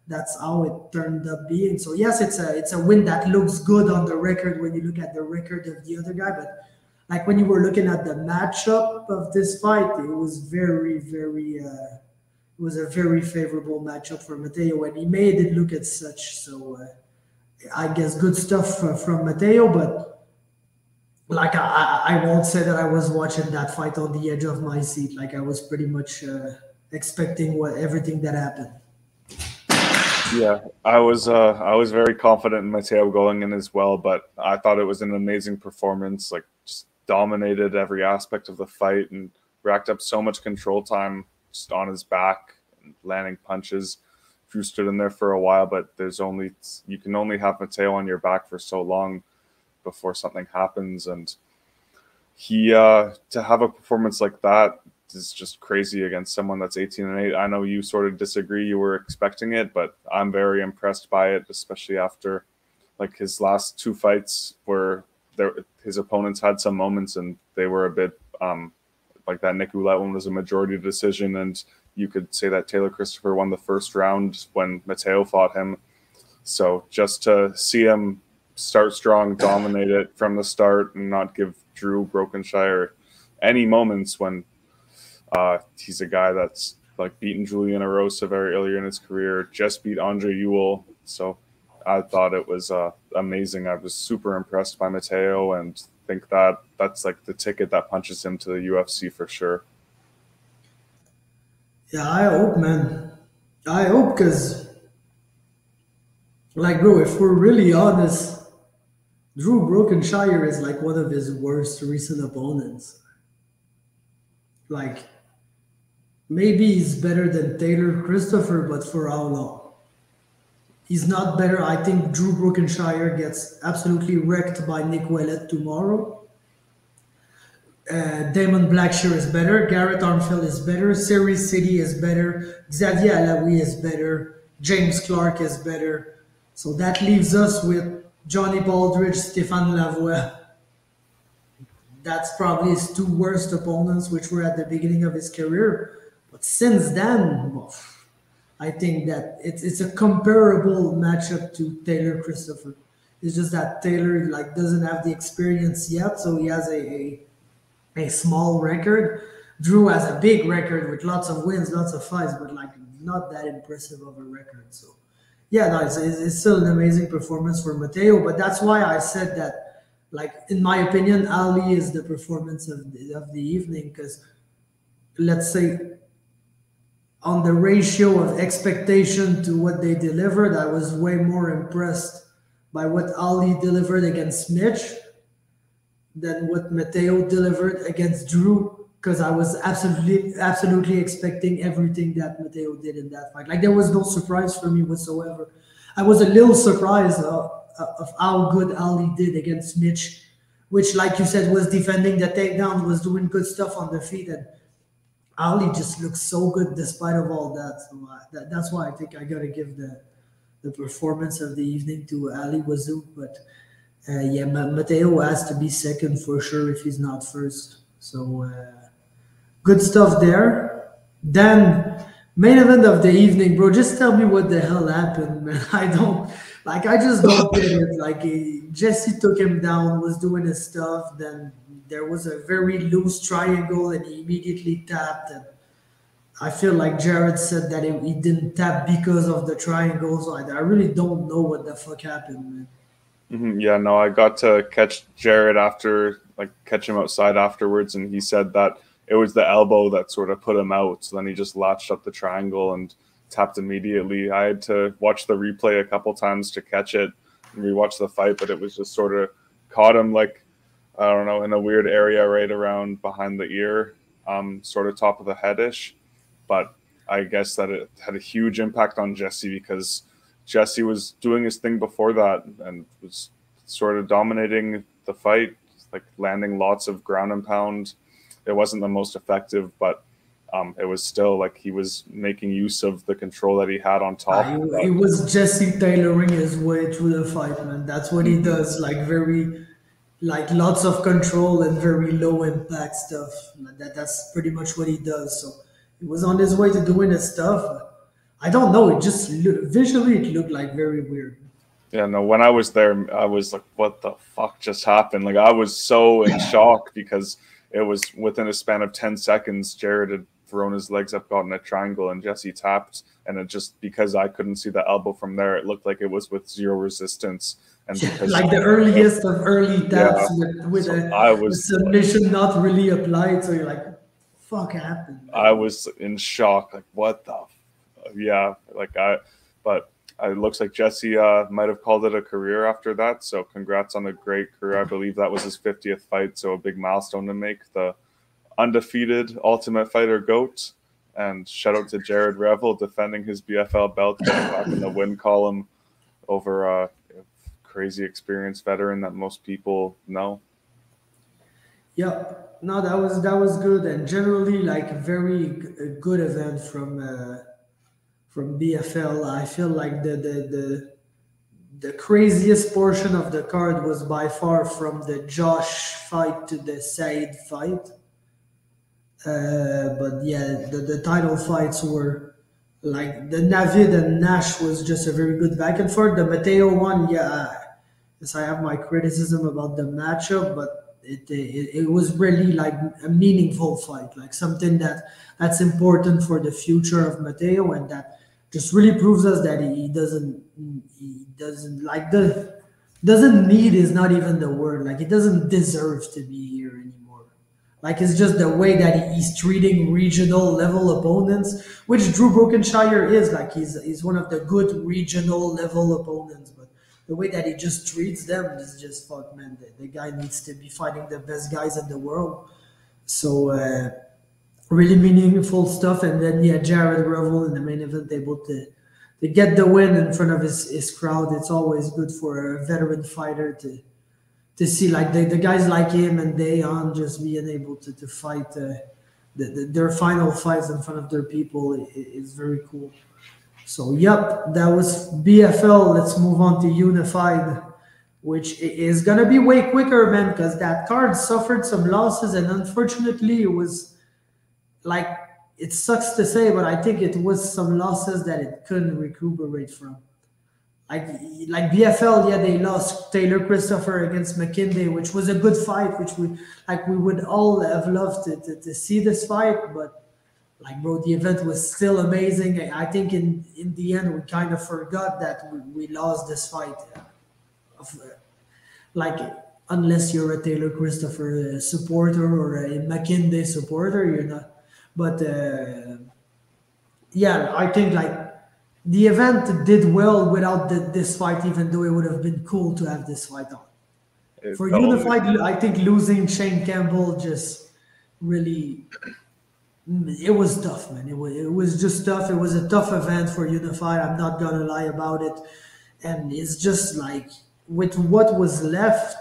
that's how it turned up being. So yes, it's a win that looks good on the record when you look at the record of the other guy, but. Like when you were looking at the matchup of this fight, it was it was a very favorable matchup for Matteo, and he made it look as such. So I guess good stuff from Matteo, but like I won't say that I was watching that fight on the edge of my seat. Like I was pretty much expecting everything that happened. Yeah, I was very confident in Matteo going in as well, but I thought it was an amazing performance. Like just dominated every aspect of the fight and racked up so much control time just on his back and landing punches. Drew stood in there for a while, but you can only have Matteo on your back for so long before something happens. And he to have a performance like that is just crazy against someone that's 18-8. I know you sort of disagree. You were expecting it, but I'm very impressed by it, especially after like his last 2 fights where his opponents had some moments and they were a bit like that Nick Ouellette one was a majority decision, and you could say that Taylor Christopher won the first round when Matteo fought him. So just to see him start strong, dominate it from the start, and not give Drew Brokenshire any moments when he's a guy that's like beaten Julian Erosa very early in his career, just beat Andre Ewell. So I thought it was amazing. I was super impressed by Matteo and think that's like the ticket that punches him to the UFC for sure. Yeah, I hope, man. I hope because, like, bro, if we're really honest, Drew Brokenshire is like one of his worst recent opponents. Like, maybe he's better than Taylor Christopher, but for how long? He's not better. I think Drew Brokenshire gets absolutely wrecked by Nick Ouellette tomorrow. Damon Blackshear is better. Garrett Armfield is better. Series City is better. Xavier Alaoui is better. James Clark is better. So that leaves us with Johnny Baldridge, Stéphane Lavoie. That's probably his 2 worst opponents, which were at the beginning of his career. But since then, well, I think that it's a comparable matchup to Taylor Christopher. It's just that Taylor like doesn't have the experience yet, so he has a small record. Drew has a big record with lots of wins, lots of fights, but like not that impressive of a record. So yeah, no, it's still an amazing performance for Matteo. But that's why I said that, like in my opinion, Ali is the performance of the evening because let's say, on the ratio of expectation to what they delivered, I was way more impressed by what Ali delivered against Mitch than what Mateo delivered against Drew, because I was absolutely expecting everything that Mateo did in that fight. Like there was no surprise for me whatsoever. I was a little surprised of how good Ali did against Mitch, which, like you said, was defending the takedown, was doing good stuff on the feet, and Ali just looks so good despite of all that. So that's why I think I gotta give the performance of the evening to Ali Wazoo. But yeah, Mateo has to be second for sure if he's not first. So good stuff there. Then main event of the evening, bro. Just tell me what the hell happened, man. I don't like. I just don't get it. Like Jesse took him down, was doing his stuff. Then there was a very loose triangle, and he immediately tapped. And I feel like Jared said that he didn't tap because of the triangle. So I really don't know what the fuck happened, man. Yeah, no, I got to catch Jared after, like, catch him outside afterwards, and he said that it was the elbow that sort of put him out. So then he just latched up the triangle and tapped immediately. I had to watch the replay a couple times to catch it and rewatch the fight, but it was just sort of caught him, like, I don't know, in a weird area right around behind the ear, sort of top of the head-ish. But I guess that it had a huge impact on Jesse because Jesse was doing his thing before that and was sort of dominating the fight, like landing lots of ground and pound. It wasn't the most effective, but it was still like he was making use of the control that he had on top. He was Jesse tailoring his way through the fight, man. That's what he does. Like lots of control and very low impact stuff. That's pretty much what he does. So he was on his way to doing his stuff. I don't know. It just visually it looked like very weird. Yeah, no. When I was there, I was like, "What the fuck just happened?" Like I was so in shock because it was within a span of 10 seconds. Jared had thrown his legs up, gotten a triangle, and Jesse tapped. And it just because I couldn't see the elbow from there, it looked like it was with zero resistance. And because like the earliest of early taps with so a submission not really applied. So you're like, "Fuck happened?" I was in shock. Like, what the? Yeah, like but it looks like Jesse might have called it a career after that. So congrats on a great career. I believe that was his 50th fight. So a big milestone to make. The undefeated Ultimate Fighter GOAT. And shout out to Jared Revel defending his BFL belt, getting back in the win column over a crazy experienced veteran that most people know. Yep. No, that was good and generally like a very good event from BFL. I feel like the craziest portion of the card was by far from the Josh fight to the Said fight. But yeah, the title fights were like the Navid and Nash was just a very good back and forth. The Mateo one, yeah, yes, I have my criticism about the matchup, but it was really like a meaningful fight, like something that's important for the future of Mateo, and that just really proves us that he doesn't like the doesn't need is not even the word, like he doesn't deserve to be here anymore. Like it's just the way that he's treating regional level opponents, which Drew Brokenshire is. Like he's one of the good regional level opponents, but the way that he just treats them is just fuck, man. The guy needs to be fighting the best guys in the world. So really meaningful stuff. And then yeah, Jared Revel in the main event able to get the win in front of his crowd. It's always good for a veteran fighter to see like the guys like him and Dayon just being able to fight their final fights in front of their people is very cool. So yep, that was BFL. Let's move on to Unified, which is gonna be way quicker, man, because that card suffered some losses, and unfortunately, it was like it sucks to say, but I think it was some losses that it couldn't recuperate from. Like BFL, yeah, they lost Taylor Christopher against McKinday, which was a good fight, which we would all have loved to see this fight, but like bro, the event was still amazing. I think in the end we kind of forgot that we lost this fight. Like unless you're a Taylor Christopher supporter or a McKinday supporter, you're not. But yeah, I think like the event did well without this fight, even though it would have been cool to have this fight on. For The only, Unified, I think losing Shane Campbell just really, it was tough, man. It was just tough. It was a tough event for Unified. I'm not gonna lie about it. And it's just like with what was left,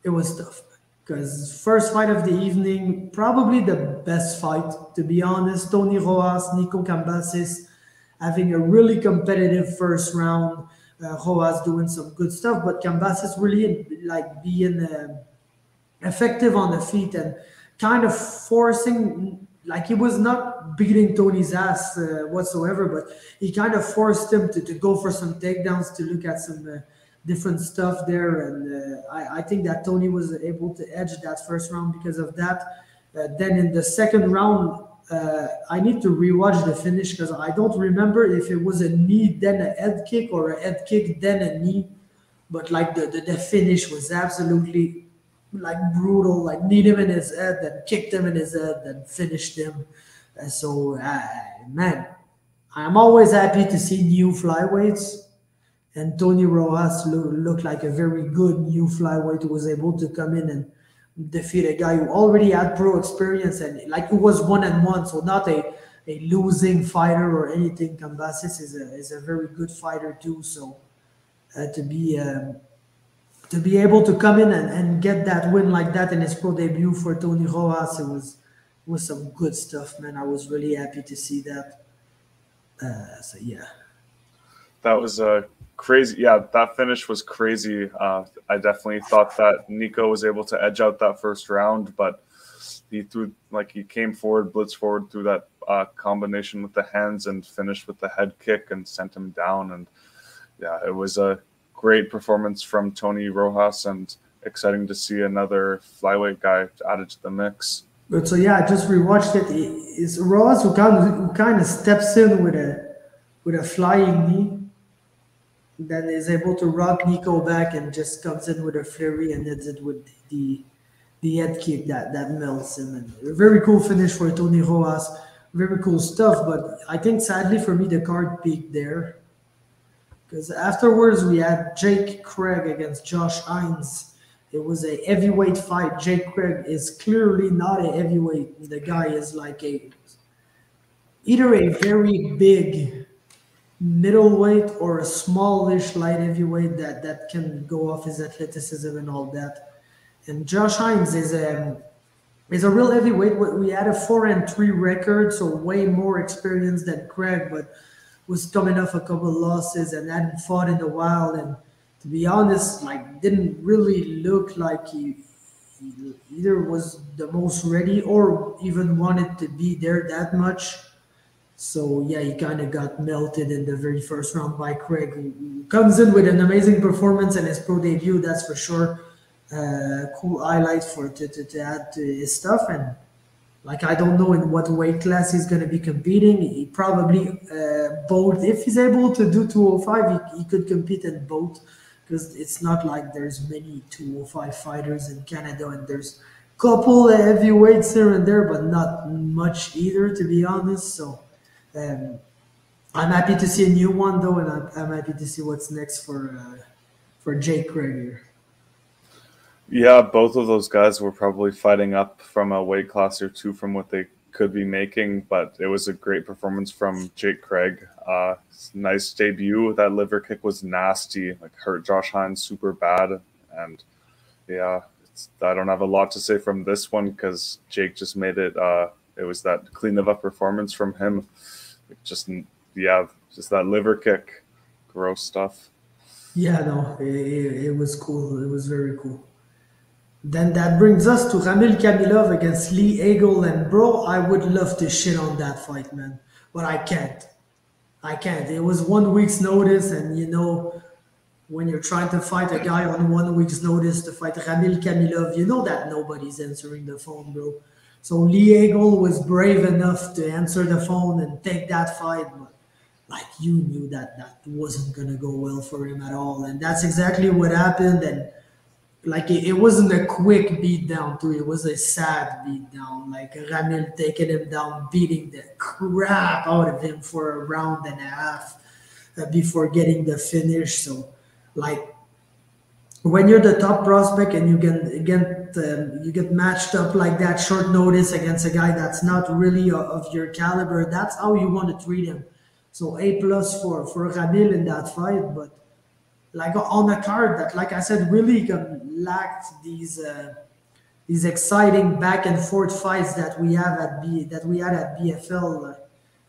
it was tough. Because first fight of the evening, probably the best fight, to be honest. Tony Rojas, Nico Cambasis having a really competitive first round. Rojas doing some good stuff, but Cambasis really like being effective on the feet and kind of forcing, like he was not beating Tony's ass whatsoever, but he kind of forced him to go for some takedowns, to look at some different stuff there. And I think that Tony was able to edge that first round because of that. Then in the second round, I need to rewatch the finish because I don't remember if it was a knee, then a head kick, or a head kick, then a knee. But like the finish was absolutely like brutal, like kneed him in his head, then kicked him in his head, then finished him. Man, I'm always happy to see new flyweights. And Tony Rojas looked like a very good new flyweight who was able to come in and defeat a guy who already had pro experience and like it was 1-1, so not a losing fighter or anything. Cambasis is a very good fighter too. So to be able to come in and get that win like that in his pro debut for Tony Rojas, was some good stuff, man. I was really happy to see that. So yeah. That was crazy. Yeah, that finish was crazy. I definitely thought that Nico was able to edge out that first round, but he came forward, blitzed forward through that combination with the hands and finished with the head kick and sent him down. And yeah, it was a great performance from Tony Rojas and exciting to see another flyweight guy added to the mix. But so yeah, I just rewatched it. It's Rojas who kind of steps in with a flying knee. Then is able to rock Nico back and just comes in with a flurry and ends it with the head kick that melts him. And a very cool finish for Tony Rojas. Very cool stuff. But I think sadly for me the card peaked there. Because afterwards we had Jake Craig against Josh Hines. It was a heavyweight fight. Jake Craig is clearly not a heavyweight. The guy is like either a very big middleweight or a smallish light heavyweight that can go off his athleticism and all that. And Josh Hines is a real heavyweight. We had a 4-3 record, so way more experience than Craig, but was coming off a couple of losses and hadn't fought in a while. And to be honest, like didn't really look like he either was the most ready or even wanted to be there that much. So yeah, he kind of got melted in the very first round by Craig, who comes in with an amazing performance in his pro debut. That's for sure. Cool highlight to add to his stuff. And like I don't know in what weight class he's going to be competing. He probably both. If he's able to do 205, he could compete in both. Because it's not like there's many 205 fighters in Canada, and there's a couple of heavyweights here and there, but not much either, to be honest. So. I'm happy to see a new one though, and I'm happy to see what's next for Jake Craig here. Yeah, both of those guys were probably fighting up from a weight class or two from what they could be making, but it was a great performance from Jake Craig. Nice debut. That liver kick was nasty, like hurt Josh Hines super bad. And yeah, I don't have a lot to say from this one because Jake just made it. It was that clean of a performance from him. Just that liver kick. Gross stuff. Yeah, no, it was cool. It was very cool. Then that brings us to Ramil Kamilov against Lee Eagle. And bro, I would love to shit on that fight, man. But I can't. It was 1 week's notice. And you know, when you're trying to fight a guy on 1 week's notice to fight Ramil Kamilov, you know that nobody's answering the phone, bro. So Lee Eagle was brave enough to answer the phone and take that fight, but like you knew that wasn't gonna go well for him at all, and that's exactly what happened. And like it wasn't a quick beat down too. It was a sad beat down. Like Ramil taking him down, beating the crap out of him for a round and a half before getting the finish. So, like when you're the top prospect and you get matched up like that short notice against a guy that's not really of your caliber, that's how you want to treat him. So A+ for Ramil in that fight, but like on a card that, like I said, really lacked these exciting back and forth fights that we have that we had at BFL.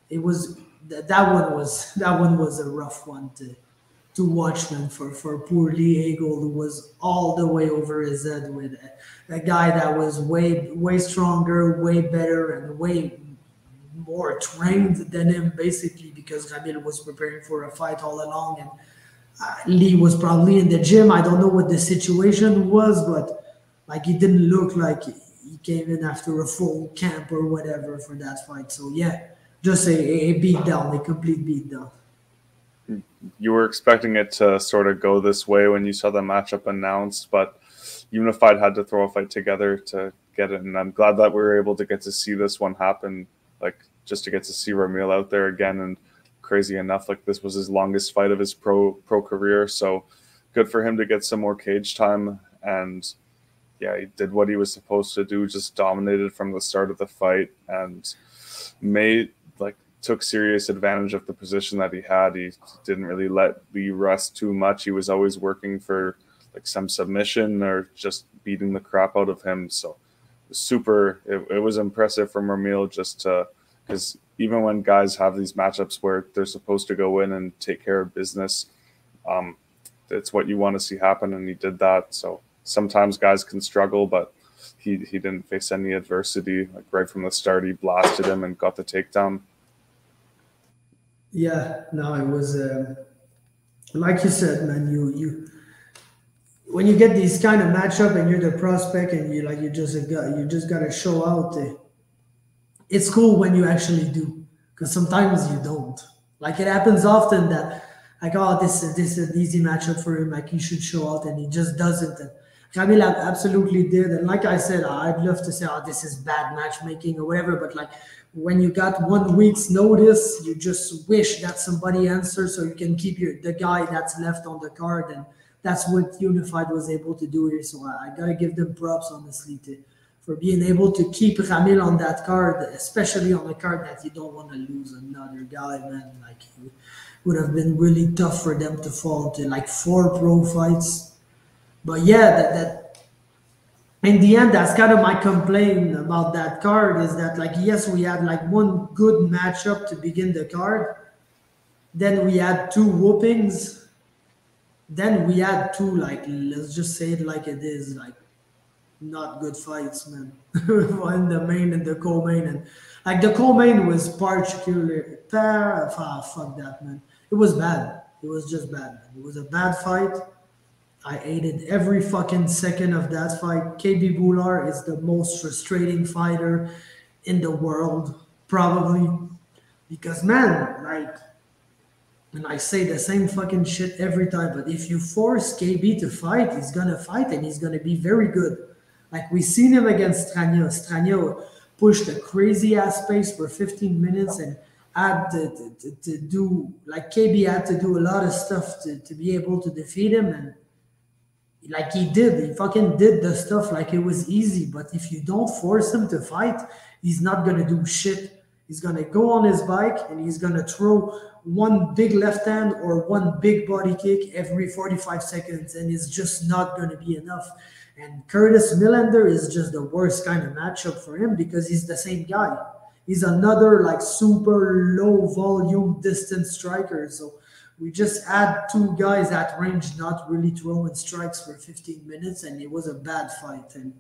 It was that one was a rough one to watch, man, for poor Lee Eagle, who was all the way over his head with a guy that was way stronger, way better, and way more trained than him, basically, because Ramil was preparing for a fight all along, and Lee was probably in the gym. I don't know what the situation was, but like he didn't look like he came in after a full camp or whatever for that fight. So yeah, just a beat down, a complete beat down. You were expecting it to sort of go this way when you saw the matchup announced, but Unified had to throw a fight together to get it, and I'm glad that we were able to get to see this one happen, like just to get to see Ramil out there again. And crazy enough, like this was his longest fight of his pro career, so good for him to get some more cage time. And yeah, he did what he was supposed to do, just dominated from the start of the fight, and took serious advantage of the position that he had. He didn't really let Lee rest too much. He was always working for like some submission or just beating the crap out of him. So it was impressive from Ramil, just because even when guys have these matchups where they're supposed to go in and take care of business, it's what you want to see happen, and he did that. So sometimes guys can struggle, but he didn't face any adversity. Like right from the start, he blasted him and got the takedown. Yeah, no, it was like you said, man. You when you get these kind of matchup and you're the prospect and you just got to show out. It's cool when you actually do, because sometimes you don't. Like it happens often that like, oh, this is an easy matchup for him. Like he should show out, and he just doesn't. And Kamil absolutely did. And like I said, I'd love to say, oh, this is bad matchmaking or whatever, but like when you got 1 week's notice, you just wish that somebody answers so you can keep the guy that's left on the card, and that's what Unified was able to do here. So I gotta give them props, honestly, for being able to keep Ramil on that card, especially on a card that you don't want to lose another guy, man. Like it would have been really tough for them to fall to like 4 pro fights. But yeah, that in the end, that's kind of my complaint about that card, is that like, yes, we had like one good matchup to begin the card, then we had 2 whoopings, then we had 2, like, let's just say it like it is, like not good fights, man. In the main and the co-main, and like the co-main was particularly fuck that, man. It was bad. It was just bad, man. It was a bad fight. I hated every fucking second of that fight. KB Bular is the most frustrating fighter in the world, probably. Because, man, like, and I say the same fucking shit every time, but if you force KB to fight, he's gonna fight, and he's gonna be very good. Like, we seen him against Strania. Strania pushed a crazy-ass pace for 15 minutes and had to do, like, KB had to do a lot of stuff to be able to defeat him, and like he fucking did the stuff like it was easy. But if you don't force him to fight, he's not gonna do shit. He's gonna go on his bike and he's gonna throw one big left hand or one big body kick every 45 seconds, and it's just not gonna be enough. And Curtis Millender is just the worst kind of matchup for him, because he's the same guy. He's another like super low volume distance striker. So we just had 2 guys at range not really throwing strikes for 15 minutes, and it was a bad fight. And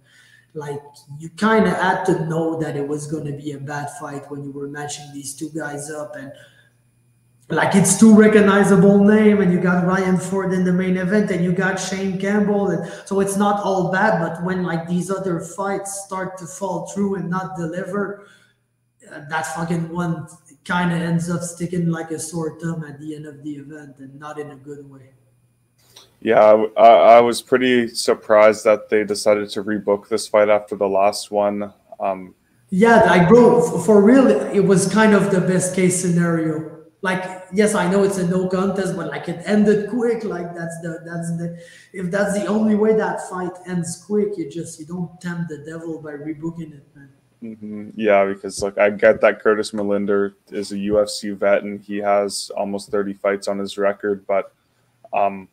like, you kind of had to know that it was going to be a bad fight when you were matching these 2 guys up. And like, it's 2 recognizable names, and you got Ryan Ford in the main event, and you got Shane Campbell, and so it's not all bad. But when like these other fights start to fall through and not deliver, that fucking one kind of ends up sticking like a sore thumb at the end of the event, and not in a good way. Yeah, I was pretty surprised that they decided to rebook this fight after the last one. Yeah, like bro, for real, it was kind of the best case scenario. Like, yes, I know it's a no contest, but like it ended quick. Like that's the if that's the only way that fight ends quick, you don't tempt the devil by rebooking it, man. Yeah, because like I get that Curtis Melinder is a UFC vet and he has almost 30 fights on his record, but um,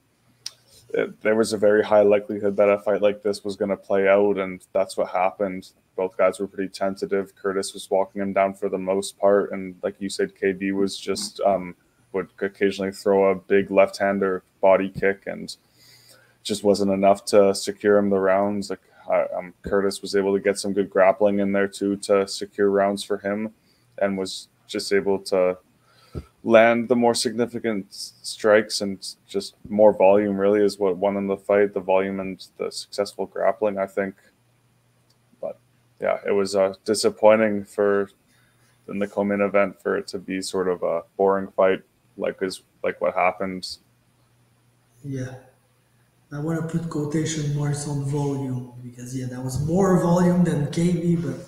there was a very high likelihood that a fight like this was going to play out, and that's what happened. Both guys were pretty tentative. Curtis was walking him down for the most part, and like you said, KB was just would occasionally throw a big left-hand or body kick, and just wasn't enough to secure him the rounds. Like Curtis was able to get some good grappling in there too to secure rounds for him, and was just able to land the more significant strikes, and just more volume really is what won in the fight, the volume and the successful grappling, I think. But yeah, it was disappointing for in the co-main event for it to be sort of a boring fight like what happened. Yeah. I want to put quotation marks on volume because yeah, that was more volume than KB, but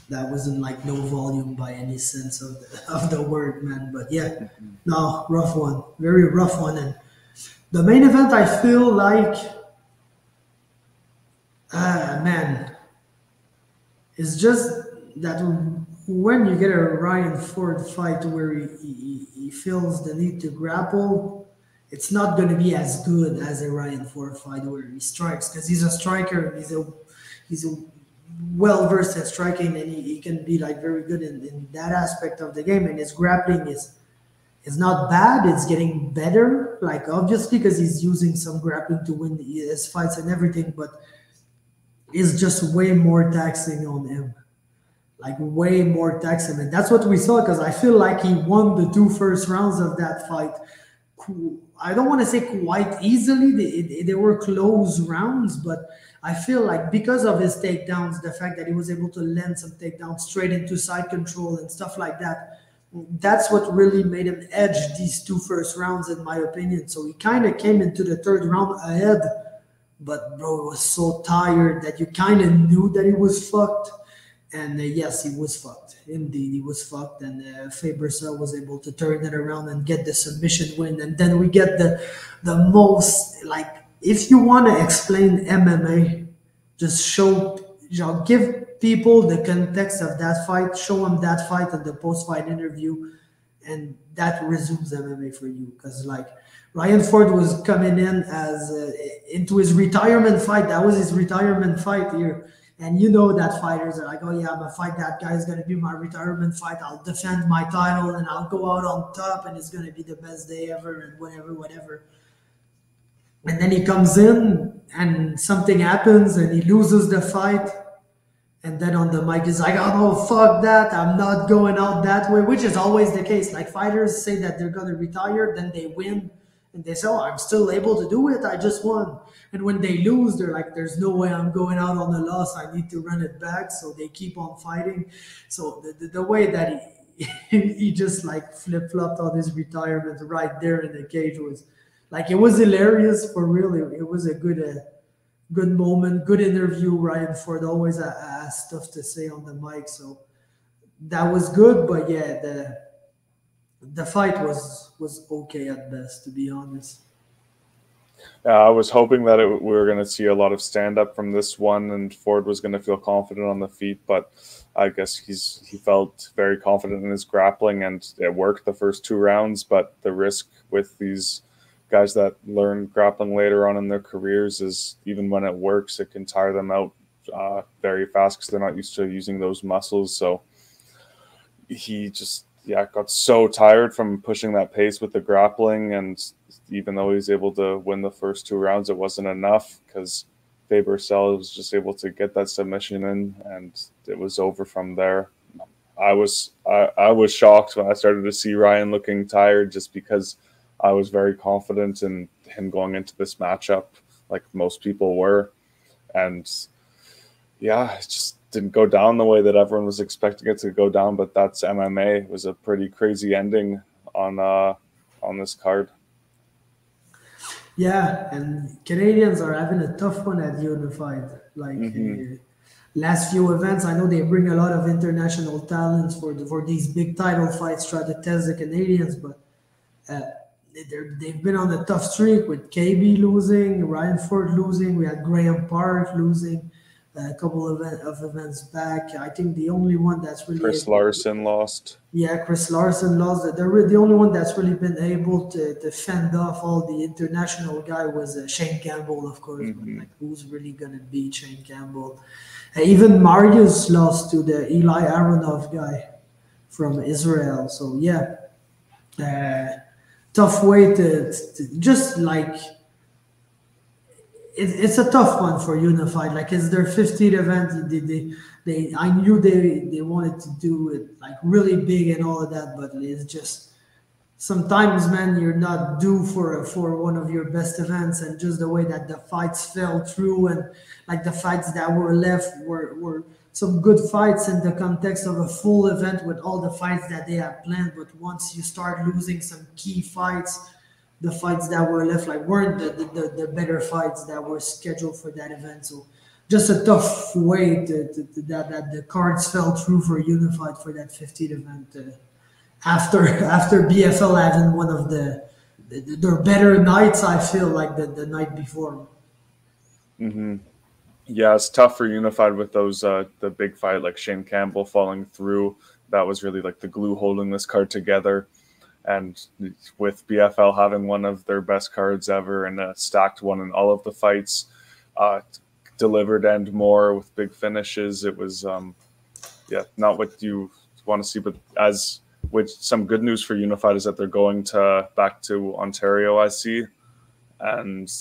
that wasn't like no volume by any sense of the word, man. But yeah, no, rough one, very rough one. And the main event, I feel like, man, it's just that when you get a Ryan Ford fight where he feels the need to grapple, it's not going to be as good as a Ryan Ford fight where he strikes because he's a striker. And he's a well versed at striking, and he can be like very good in that aspect of the game. And his grappling is not bad. It's getting better. Like obviously because he's using some grappling to win his fights and everything, but it's just way more taxing on him. Like way more taxing, and that's what we saw. Because I feel like he won the two first rounds of that fight. I don't want to say quite easily. They were close rounds, but I feel like because of his takedowns, the fact that he was able to land some takedowns straight into side control and stuff like that, that's what really made him edge these two first rounds, in my opinion. So he kind of came into the third round ahead, but bro, he was so tired that you kind of knew that he was fucked. And yes, he was fucked. Indeed, he was fucked. And Faber was able to turn it around and get the submission win. And then we get the most, like, if you want to explain MMA, just give people the context of that fight, show them that fight in the post-fight interview, and that resumes MMA for you. Because, like, Ryan Ford was coming in as into his retirement fight. That was his retirement fight here. And you know that fighters are like, oh yeah, I'm going to fight that guy. It's going to be my retirement fight. I'll defend my title and I'll go out on top and it's going to be the best day ever and whatever. And then he comes in and something happens and he loses the fight. And then on the mic, he's like, oh no, fuck that. I'm not going out that way, which is always the case. Like fighters say that they're going to retire, then they win. And they say, oh, I'm still able to do it. I just won. And when they lose, they're like, there's no way I'm going out on a loss. I need to run it back. So they keep on fighting. So the way that he just like flip-flopped on his retirement right there in the cage was like, it was hilarious for real. It was a good moment, good interview. Ryan Ford always has stuff to say on the mic. So that was good. But yeah, the fight was okay at best, to be honest. I was hoping that we were going to see a lot of stand-up from this one, and Ford was going to feel confident on the feet, but I guess he felt very confident in his grappling, and it worked the first two rounds, but the risk with these guys that learn grappling later on in their careers is even when it works, it can tire them out very fast because they're not used to using those muscles. So he just got so tired from pushing that pace with the grappling, and even though he was able to win the first two rounds, it wasn't enough because Faber was just able to get that submission in, and it was over from there. I was shocked when I started to see Ryan looking tired, just because I was very confident in him going into this matchup, like most people were, and it just didn't go down the way that everyone was expecting it to go down. But that's MMA. It was a pretty crazy ending on this card. Yeah, and Canadians are having a tough one at Unified. Like Hmm. last few events, I know they bring a lot of international talents for these big title fights, try to test the Canadians, but uh, they've been on a tough streak with KB losing, Ryan Ford losing, we had Graham Park losing a couple of events back. I think the only one that's really Chris Larson lost. yeah, Chris Larson lost it. The only one that's really been able to fend off all the international guy was Shane Campbell, of course. But Hmm. like, who's really gonna beat Shane Campbell? Even Marius lost to the Eli Aronov guy from Israel. So yeah, uh, tough way to just like it's a tough one for Unified. Like it's their 50th event. I knew they wanted to do it like really big and all of that, but it's just sometimes, man, you're not due for one of your best events, and just the way that the fights fell through, and like the fights that were left were some good fights in the context of a full event with all the fights that they had planned. But once you start losing some key fights, the fights that were left like weren't the better fights that were scheduled for that event. So just a tough way that the cards fell through for Unified for that 15th event. After BFL having one of their better nights, I feel like the night before. Hmm. Yeah, it's tough for Unified with those the big fight like Shane Campbell falling through. That was really like the glue holding this card together. And with BFL having one of their best cards ever and a stacked one in all of the fights, uh, delivered and more with big finishes, it was yeah, not what you want to see. But as with some good news for Unified is that they're going to back to Ontario, I see, and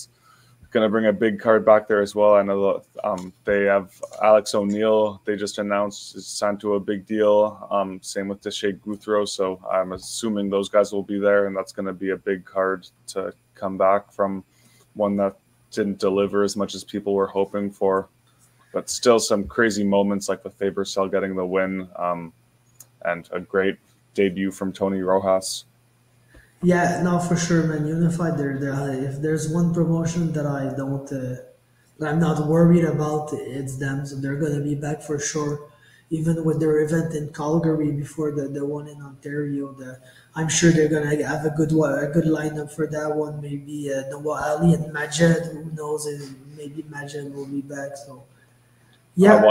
going to bring a big card back there as well. I know that, they have Alex O'Neill. They just announced is signed to a big deal. Same with Deshae Guthro. So I'm assuming those guys will be there, and that's going to be a big card to come back from one that didn't deliver as much as people were hoping for. But still, some crazy moments like with Faber getting the win, and a great debut from Tony Rojas. Yeah, no, for sure, man. Unified, if there's one promotion that I don't, that I'm not worried about, it's them. So they're gonna be back for sure. Even with their event in Calgary before the one in Ontario, I'm sure they're gonna have a good lineup for that one. Maybe Noah Ali and Majed. Who knows? Maybe Majed will be back. So yeah,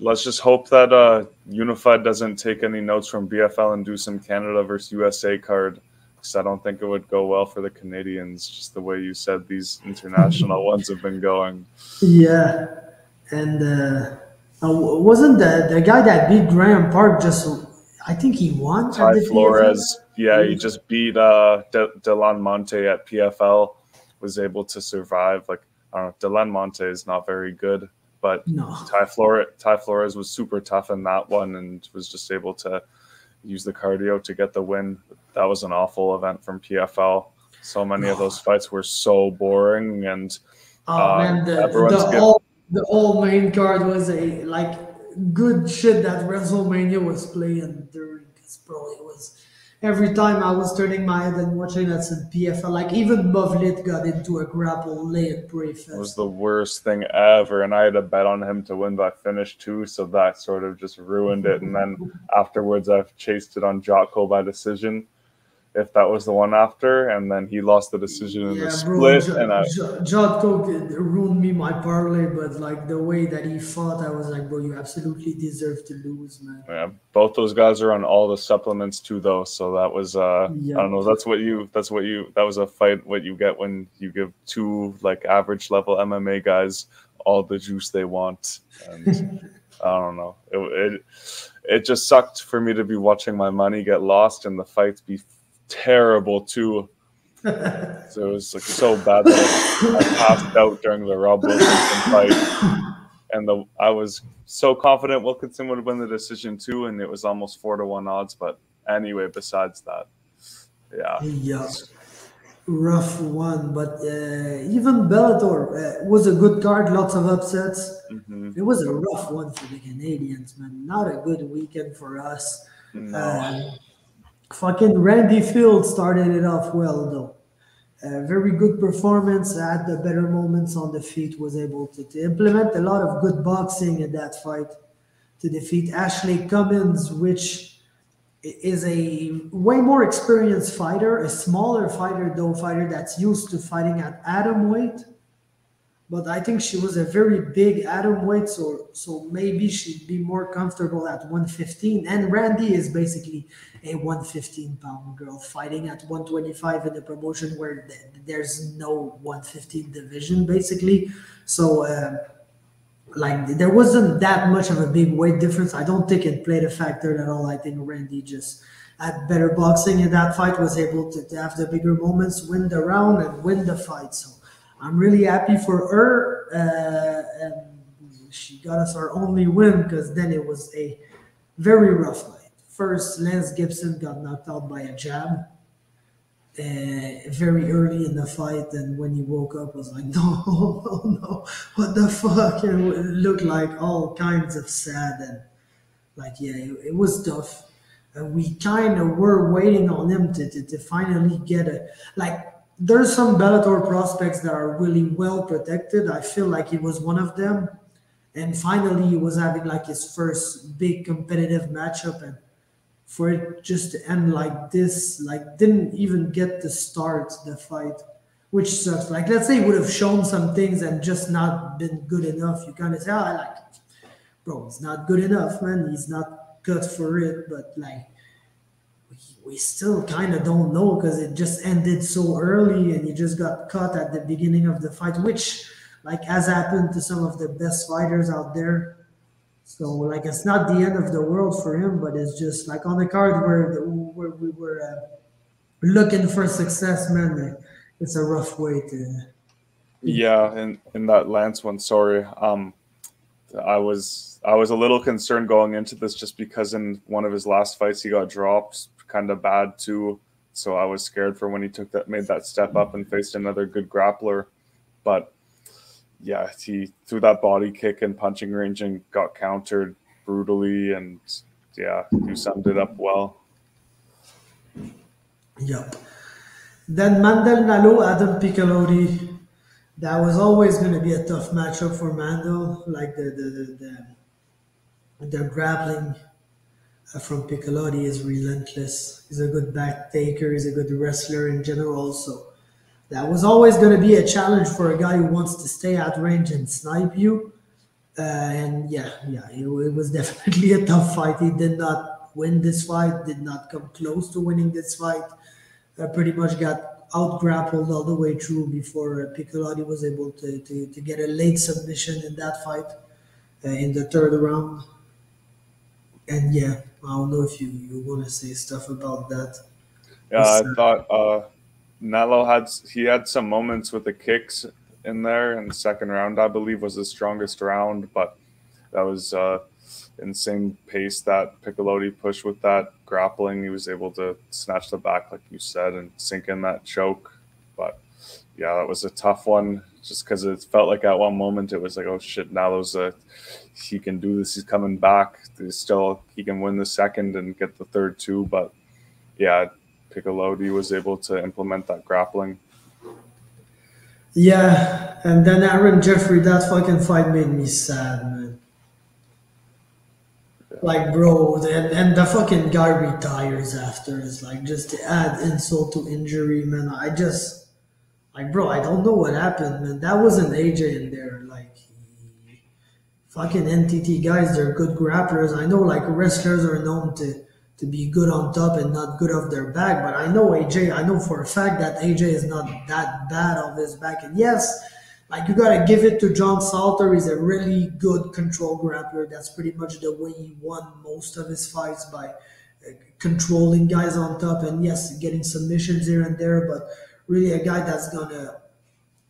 Let's just hope that Unified doesn't take any notes from BFL and do some Canada versus USA card, because I don't think it would go well for the Canadians. Just the way you said these international ones have been going. yeah, and wasn't the guy that beat Graham Park just? I think he won at Ty the PFL. Flores, yeah, he just beat Delan Monte at PFL. Was able to survive. Like I don't know, Delan Monte is not very good, but No, Ty Flores was super tough in that one and was just able to use the cardio to get the win. That was an awful event from PFL. So many of no. those fights were so boring, and Oh man, everyone's good. the all main card was a like good shit that WrestleMania was playing during. Cause bro, it was every time I was turning my head and watching that in PFL. Like even Mavlit got into a grapple late pre It was fest. the worst thing ever, and I had a bet on him to win by finish too, so that sort of just ruined it. And then afterwards, I've chased it on Jocko by decision, if that was the one after, and then he lost the decision in the Yeah, bro, split, and I Jotko ruined me my parlay, but like the way that he fought, I was like, bro, you absolutely deserve to lose, man. yeah, both those guys are on all the supplements too, though. So that was I don't Yep. know. That was a fight. What you get when you give two like average level MMA guys all the juice they want, and I don't know. It just sucked for me to be watching my money get lost and the fights be terrible too. So it was like so bad that I passed out during the Rob Wilkinson fight, and I was so confident Wilkinson would win the decision too, and it was almost 4-1 odds. But anyway, besides that, yeah, Yep. Rough one, but even Bellator was a good card, lots of upsets. hmm It was a rough one for the Canadians, man. Not a good weekend for us. no, Uh, Fucking Randy Field started it off well, though. Very good performance, had the better moments on the feet, was able to implement a lot of good boxing in that fight to defeat Ashley Cummins, which is a way more experienced fighter, a smaller fighter, though, fighter that's used to fighting at atom weight. But I think she was a very big atom weight, so maybe she'd be more comfortable at 115. And Randy is basically a 115-pound girl fighting at 125 in a promotion where there's no 115 division, basically. So, like, there wasn't that much of a big weight difference. I don't think it played a factor at all. I think Randy just had better boxing in that fight, was able to have the bigger moments, win the round, and win the fight. So I'm really happy for her, and she got us our only win, because then it was a very rough night. First, Lance Gibson got knocked out by a jab very early in the fight, and when he woke up, was like, no, oh no, what the fuck? And it looked like all kinds of sad, and like, yeah, it was tough. And we kind of were waiting on him to finally get like, there's some Bellator prospects that are really well protected. I feel like he was one of them. And finally, he was having like his first big competitive matchup. And for it just to end like this, like, didn't even get to start the fight, which sucks. Like, let's say he would have shown some things and just not been good enough. You kind of say, oh, I like it. Bro, he's not good enough, man. He's not cut for it. But like, we still kind of don't know, because it just ended so early and he just got caught at the beginning of the fight, which, like, has happened to some of the best fighters out there. So, like, it's not the end of the world for him, but it's just like on the card where we were looking for success, man. It's a rough way to. Yeah, and in that Lance one, sorry, I was a little concerned going into this, just because in one of his last fights he got dropped kind of bad too. So I was scared for when he made that step up and faced another good grappler. But yeah, he threw that body kick in punching range and got countered brutally, and yeah, you summed it up well. Yep. Then Mandel Nalo, Adam Piccolotti. That was always going to be a tough matchup for Mandel. Like the grappling from Piccolotti is relentless. He's a good back taker. He's a good wrestler in general. So that was always going to be a challenge for a guy who wants to stay at range and snipe you. And it was definitely a tough fight. He did not win this fight, did not come close to winning this fight. Pretty much got out grappled all the way through before Piccolotti was able to get a late submission in that fight in the third round. And yeah, I don't know if you want to say stuff about that. Yeah, I thought Nalo had some moments with the kicks in there, and the second round, I believe, was the strongest round, but that was insane pace that Piccolotti pushed with that grappling. He was able to snatch the back, like you said, and sink in that choke. But yeah, that was a tough one, just because it felt like at one moment it was like, oh shit, Nalo's he can do this. He's coming back. He can win the second and get the third too. But yeah, Piccolotti was able to implement that grappling. Yeah, and then Aaron Jeffrey, that fucking fight made me sad, man. Yeah. Like, bro, and the fucking guy retires after. It's like, just to add insult to injury, man. I just, like, bro, I don't know what happened, man. That wasn't AJ in there. Like, fucking NTT guys, they're good grapplers. I know, like, wrestlers are known to be good on top and not good off their back, but I know for a fact that AJ is not that bad off his back. And yes, like, you gotta give it to John Salter. He's a really good control grappler. That's pretty much the way he won most of his fights, by controlling guys on top, and yes, getting submissions here and there, but really a guy that's gonna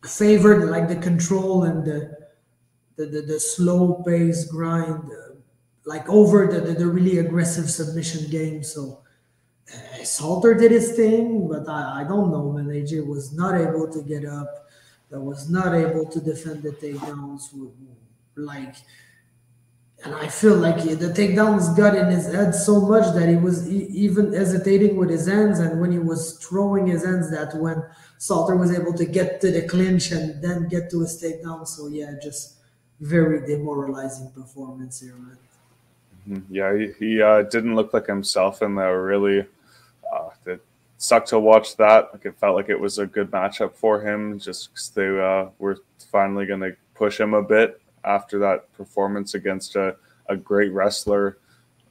favor like the control and the slow pace grind, like over the really aggressive submission game. So Salter did his thing, but I don't know, man. AJ was not able to get up. That was not able to defend the takedowns. Like, And I feel like the takedowns got in his head so much that he was even hesitating with his hands. And when he was throwing his hands, that when Salter was able to get to the clinch and then get to his takedown. So yeah, just very demoralizing performance here, man. Yeah, he didn't look like himself in there, really. It sucked to watch that. Like, it felt like it was a good matchup for him, just 'cause they were finally going to push him a bit after that performance against a great wrestler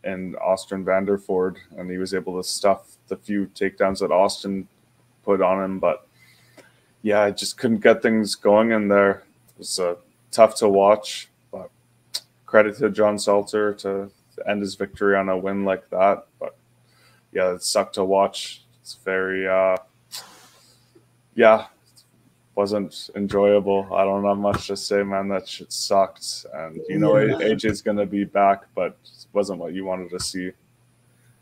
in Austin Vanderford, and he was able to stuff the few takedowns that Austin put on him. But yeah, I just couldn't get things going in there. It was tough to watch, but credit to John Salter to end his victory on a win like that. But yeah, it sucked to watch. It's very, wasn't enjoyable. I don't have much to say, man. That shit sucked. And, AJ's going to be back, but it wasn't what you wanted to see.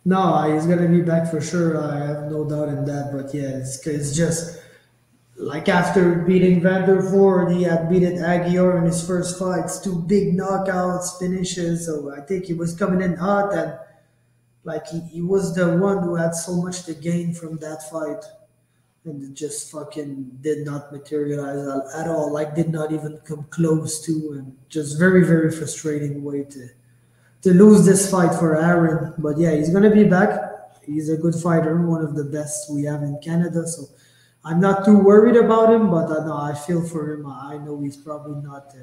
No, he's gonna be back for sure. I have no doubt in that. But yeah, it's just like after beating Vanderford, he had beaten Aguiar in his first fights, two big knockouts, finishes. So I think he was coming in hot, and like he was the one who had so much to gain from that fight, and it just fucking did not materialize at all. Like did not even come close to, and just very very frustrating way to lose this fight for Aaron. But yeah, he's gonna be back. He's a good fighter, one of the best we have in Canada. So I'm not too worried about him, but I know I feel for him. I know he's probably not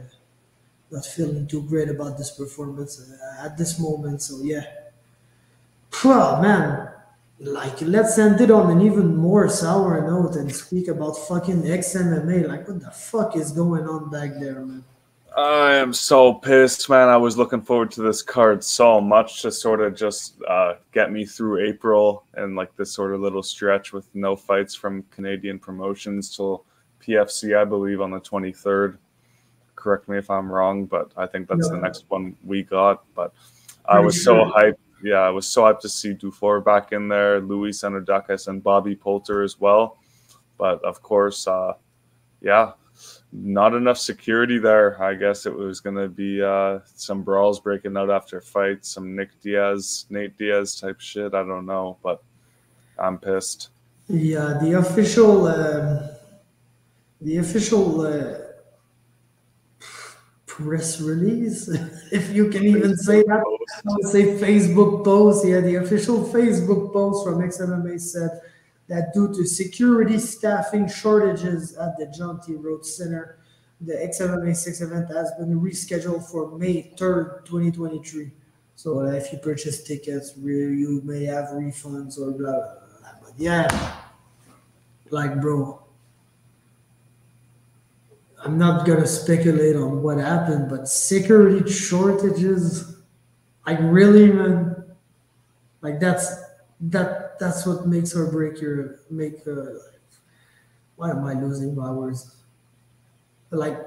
feeling too great about this performance at this moment. So yeah, well, man, like let's end it on an even more sour note and speak about fucking XMMA. Like, what the fuck is going on back there, man? I am so pissed, man. I was looking forward to this card so much to sort of just get me through April and like this sort of little stretch with no fights from Canadian promotions till PFC, I believe, on the 23rd. Correct me if I'm wrong, but I think that's the next one we got. But I was so hyped. Yeah, I was so hyped to see Dufour back in there, Luis Sanodakis and Bobby Poulter as well. But of course, not enough security there. I guess it was going to be some brawls breaking out after fights, some Nate Diaz type shit. I don't know, but I'm pissed. Yeah, the official press release, if you can even say that. I would say Facebook post. Yeah, the official Facebook post from XMMA said that due to security staffing shortages at the John T. Rhodes Center, the XMMA 6 event has been rescheduled for May 3rd, 2023. So if you purchase tickets, you may have refunds or blah, blah, blah. But yeah, like, bro, I'm not gonna speculate on what happened, but security shortages, like really, man, like that's what makes or break your make. Why am I losing my words? Like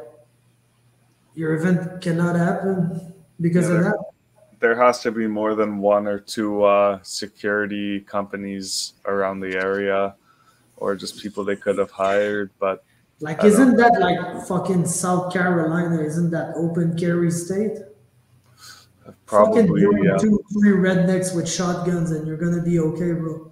your event cannot happen because of that. There has to be more than one or two security companies around the area, or just people they could have hired, but. Like, isn't that like fucking South Carolina? Isn't that open carry state? Probably, fucking bring yeah. 2, 3 rednecks with shotguns, and you're gonna be okay, bro.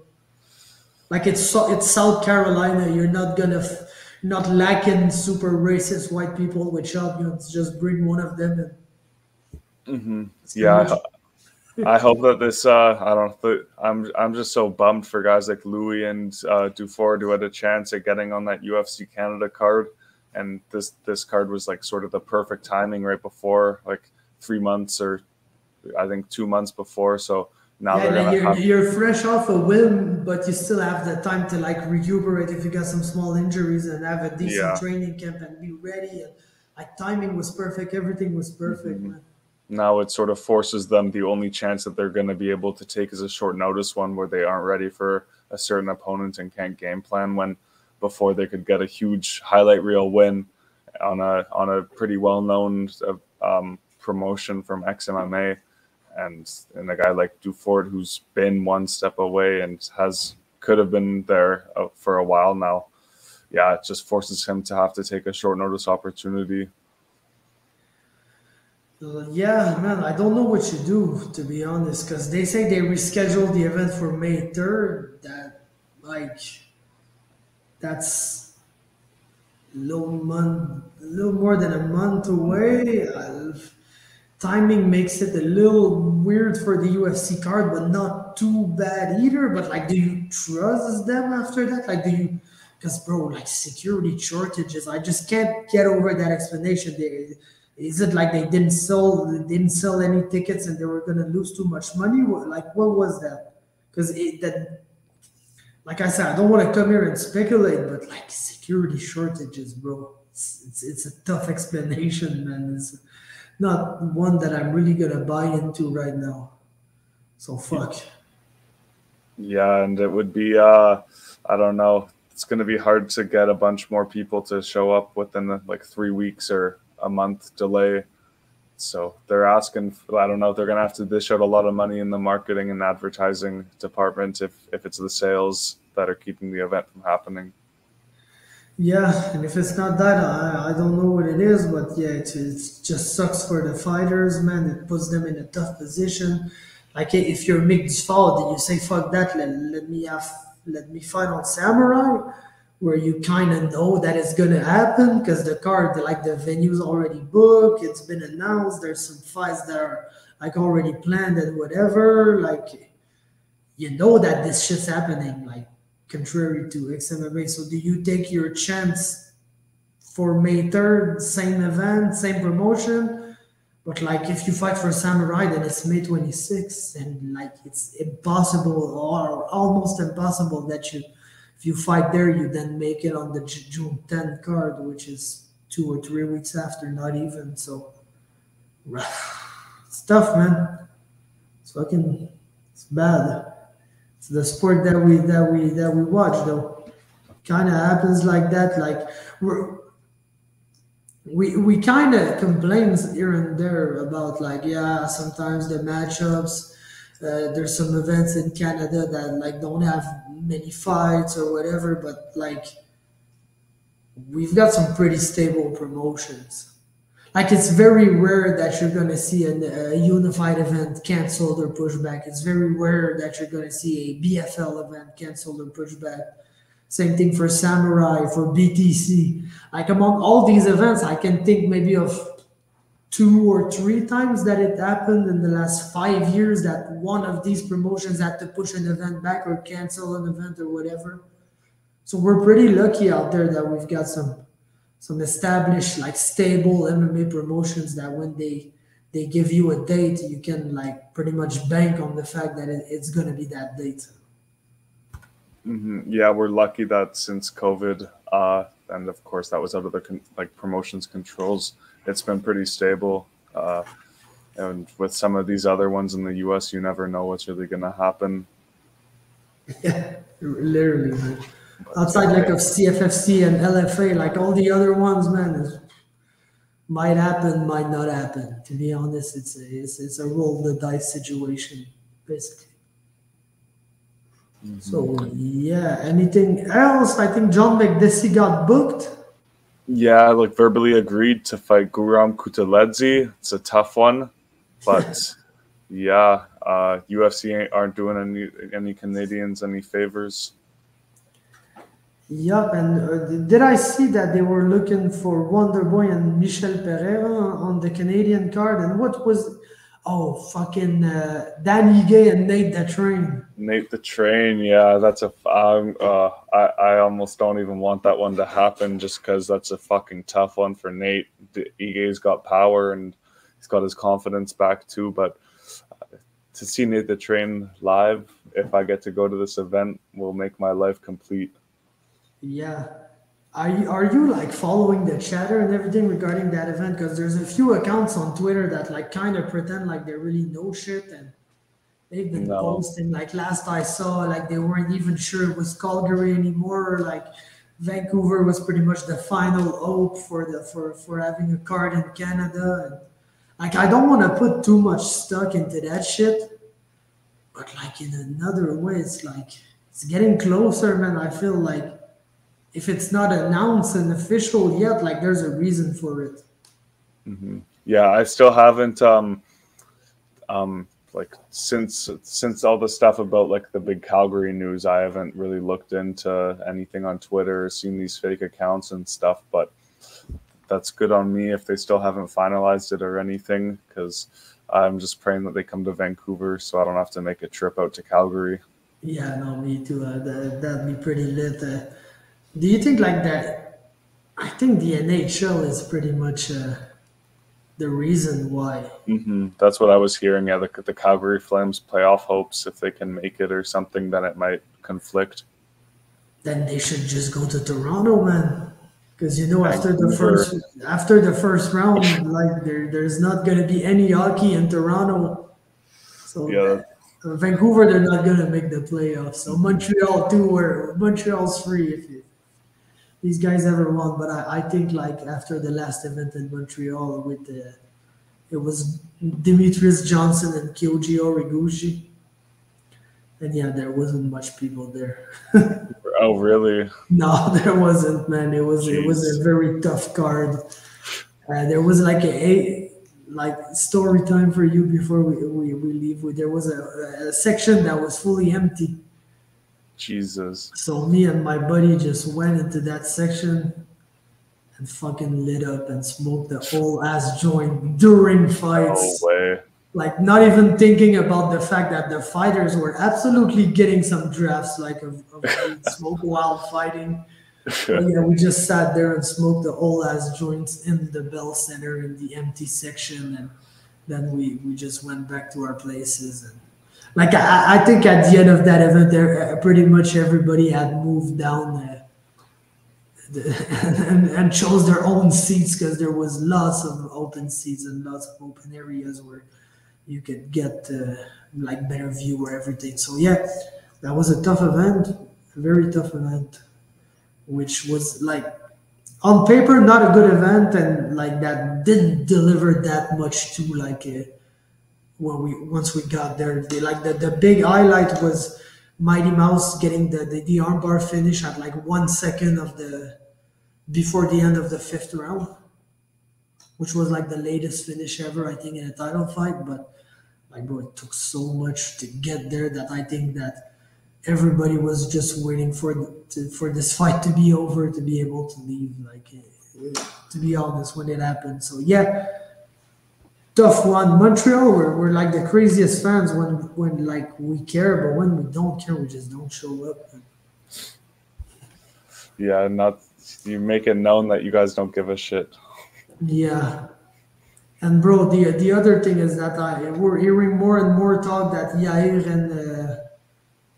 Like it's South Carolina. You're not lacking super racist white people with shotguns. Just bring one of them in. Yeah, I hope that this. I'm just so bummed for guys like Louis and Dufour who had a chance at getting on that UFC Canada card, and this card was like sort of the perfect timing right before, like 3 months or I think 2 months before. So now you're fresh off a win, but you still have the time to like recuperate if you got some small injuries and have a decent training camp and be ready. And like timing was perfect, everything was perfect, man. Now it sort of forces them, the only chance that they're going to be able to take is a short notice one where they aren't ready for a certain opponent and can't game plan, when before they could get a huge highlight reel win on a pretty well-known promotion from XMMA, and a guy like Dufour who's been one step away and could have been there for a while now. Yeah, it just forces him to have to take a short notice opportunity. Yeah, man, I don't know what you do, to be honest, because they say they rescheduled the event for May 3rd. Like, that's a little more than a month away. Timing makes it a little weird for the UFC card, but not too bad either. But like, do you trust them after that? Like, do you? Because bro, like security shortages, I just can't get over that explanation. Is it like they didn't sell any tickets and they were gonna lose too much money? Like, what was that? Because that, like I said, I don't want to come here and speculate, but like security shortages, bro, it's a tough explanation, man. It's not one that I'm really gonna buy into right now. So fuck. Yeah, and it would be I don't know. It's going to be hard to get a bunch more people to show up within like 3 weeks or a month delay. So they're asking. I don't know. They're going to have to dish out a lot of money in the marketing and advertising department if it's the sales that are keeping the event from happening. Yeah, and if it's not that, I don't know what it is, but yeah, it just sucks for the fighters, man. It puts them in a tough position. Like if you're mixed foul, then you say fuck that. Let me fight on Samurai, where you kind of know that it's gonna happen because the card, like the venue's already booked, it's been announced. There's some fights that are like already planned and whatever. Like you know that this shit's happening. Like contrary to XMMA. So do you take your chance for May 3rd, same event, same promotion? But like if you fight for Samurai, then it's May 26th, and like it's impossible or almost impossible that if you fight there, you then make it on the June 10th card, which is 2 or 3 weeks after, not even. So it's tough, man. It's bad. It's the sport that we watch, though. Kind of happens like that. Like we kind of complain here and there about like yeah sometimes the matchups there's some events in Canada that like don't have many fights or whatever, but like we've got some pretty stable promotions. Like it's very rare that you're gonna see a unified event canceled or pushed back. It's very rare that you're gonna see a BFL event canceled or pushed back. Same thing for Samurai, for BTC. Like among all these events, I can think maybe of 2 or 3 times that it happened in the last 5 years that one of these promotions had to push an event back or cancel an event or whatever. So we're pretty lucky out there that we've got some established, like stable MMA promotions that when they give you a date, you can like pretty much bank on the fact that it's gonna be that date. Yeah, we're lucky that since COVID, and of course that was out of the like promotions controls, it's been pretty stable. And with some of these other ones in the US, you never know what's really going to happen. Yeah, literally, man. Outside like of CFFC and LFA, like all the other ones, man, might happen, might not happen. To be honest, it's a roll the dice situation, basically. So yeah, anything else? I think John McDessie got booked. Yeah, like verbally agreed to fight Guram Kutateladze. It's a tough one, but yeah, UFC aren't doing any Canadians any favors. Yup, and did I see that they were looking for Wonder Boy and Michel Pereira on the Canadian card? And what was, oh, fucking Danny Gay and Nate the Train. Nate the Train, yeah, that's I almost don't even want that one to happen just because that's a fucking tough one for Nate. Ige's got power and he's got his confidence back too, but to see Nate the Train live, if I get to go to this event, will make my life complete. Yeah. Are you like following the chatter and everything regarding that event? Because there's a few accounts on Twitter that like kind of pretend like they really know shit, and they've been posting like last I saw like they weren't even sure it was Calgary anymore. Like Vancouver was pretty much the final hope for having a card in Canada. And like I don't want to put too much stock into that shit, but like in another way, it's like it's getting closer, man. I feel like if it's not announced and official yet, like there's a reason for it. Mm-hmm. Yeah, I still haven't like since all the stuff about like the big Calgary news, I haven't really looked into anything on Twitter or seen these fake accounts and stuff, but that's good on me if they still haven't finalized it or anything, because I'm just praying that they come to Vancouver so I don't have to make a trip out to Calgary. Yeah, no, me too. That'd be pretty lit. Do you think like that? I think the NHL is pretty much the reason why. That's what I was hearing. Yeah, the Calgary Flames playoff hopes, if they can make it or something, then it might conflict. Then they should just go to Toronto, man. Because you know, Vancouver. after the first round, like there's not gonna be any hockey in Toronto. So Yeah, Vancouver, they're not gonna make the playoffs. So Montreal too, where Montreal's free if these guys ever won. But I think like after the last event in Montreal with it was Demetrius Johnson and Kyoji Origuchi. And yeah, there wasn't much people there. oh really? No, there wasn't, man. It was Jeez. a very tough card. There was like a like story time for you before we leave. There was a section that was fully empty. Jesus. So me and my buddy just went into that section and fucking lit up and smoked the whole ass joint during No fights. way. Like not even thinking about the fact that the fighters were absolutely getting some drafts like of smoke while fighting. But yeah, we just sat there and smoked the whole ass joints in the Bell Center in the empty section, and then we just went back to our places. And like I think at the end of that event, there pretty much everybody had moved down and chose their own seats because there was lots of open seats and lots of open areas where you could get like better view or everything. So yeah, that was a tough event, a very tough event, which was like on paper not a good event, and like that didn't deliver that much to like when we once we got there. Like the big highlight was Mighty Mouse getting the armbar finish at like 1 second of the before the end of the fifth round, which was like the latest finish ever, I think, in a title fight. But like, bro, it took so much to get there that I think that everybody was just waiting for this fight to be over to be able to leave. Like, to be honest, when it happened. So yeah, tough one. Montreal, we're like the craziest fans when like we care, but when we don't care, we just don't show up. Yeah, not you make it known that you guys don't give a shit. Yeah. And bro, the other thing is that we're hearing more and more talk that Yair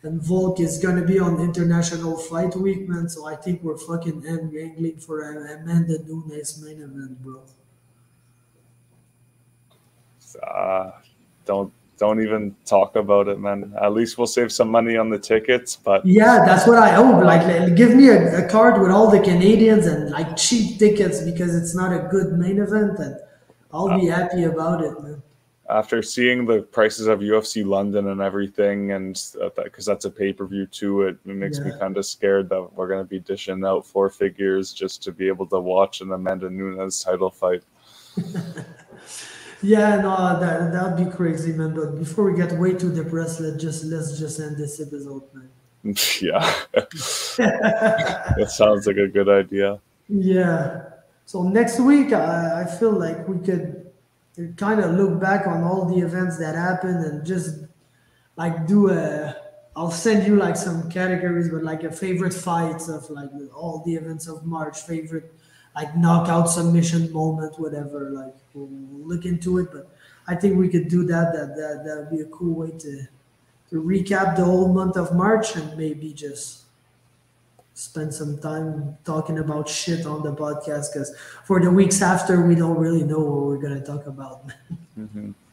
and Volk is gonna be on International Fight Week, man. So I think we're fucking angling for Amanda Nunes main event, bro. Don't even talk about it, man. At least we'll save some money on the tickets, but Yeah, that's what I hope. Like give me a card with all the Canadians and like cheap tickets because it's not a good main event, and I'll be happy about it, man. after seeing the prices of UFC London and everything, and because that's a pay-per-view too, it makes me Yeah. kind of scared that we're going to be dishing out 4 figures just to be able to watch an Amanda Nunes title fight. Yeah, no, that'd be crazy, man. But before we get way too depressed, let's just end this episode, man. Yeah, that sounds like a good idea. Yeah. So next week, I feel like we could kind of look back on all the events that happened and just like do a. I'll send you like some categories, but like a favorite fights of like all the events of March, favorite like knockout submission moment, whatever. Like we'll look into it, but I think we could do that. That would be a cool way to recap the whole month of March and maybe just spend some time talking about shit on the podcast because for the weeks after we don't really know what we're gonna talk about.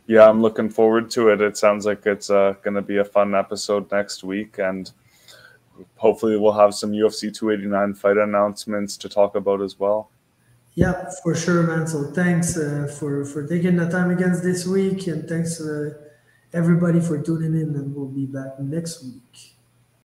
Yeah, I'm looking forward to it. It sounds like it's going to be a fun episode next week, and hopefully we'll have some UFC 289 fight announcements to talk about as well. Yeah, for sure, man. So thanks for taking the time again this week, and thanks everybody for tuning in, and we'll be back next week.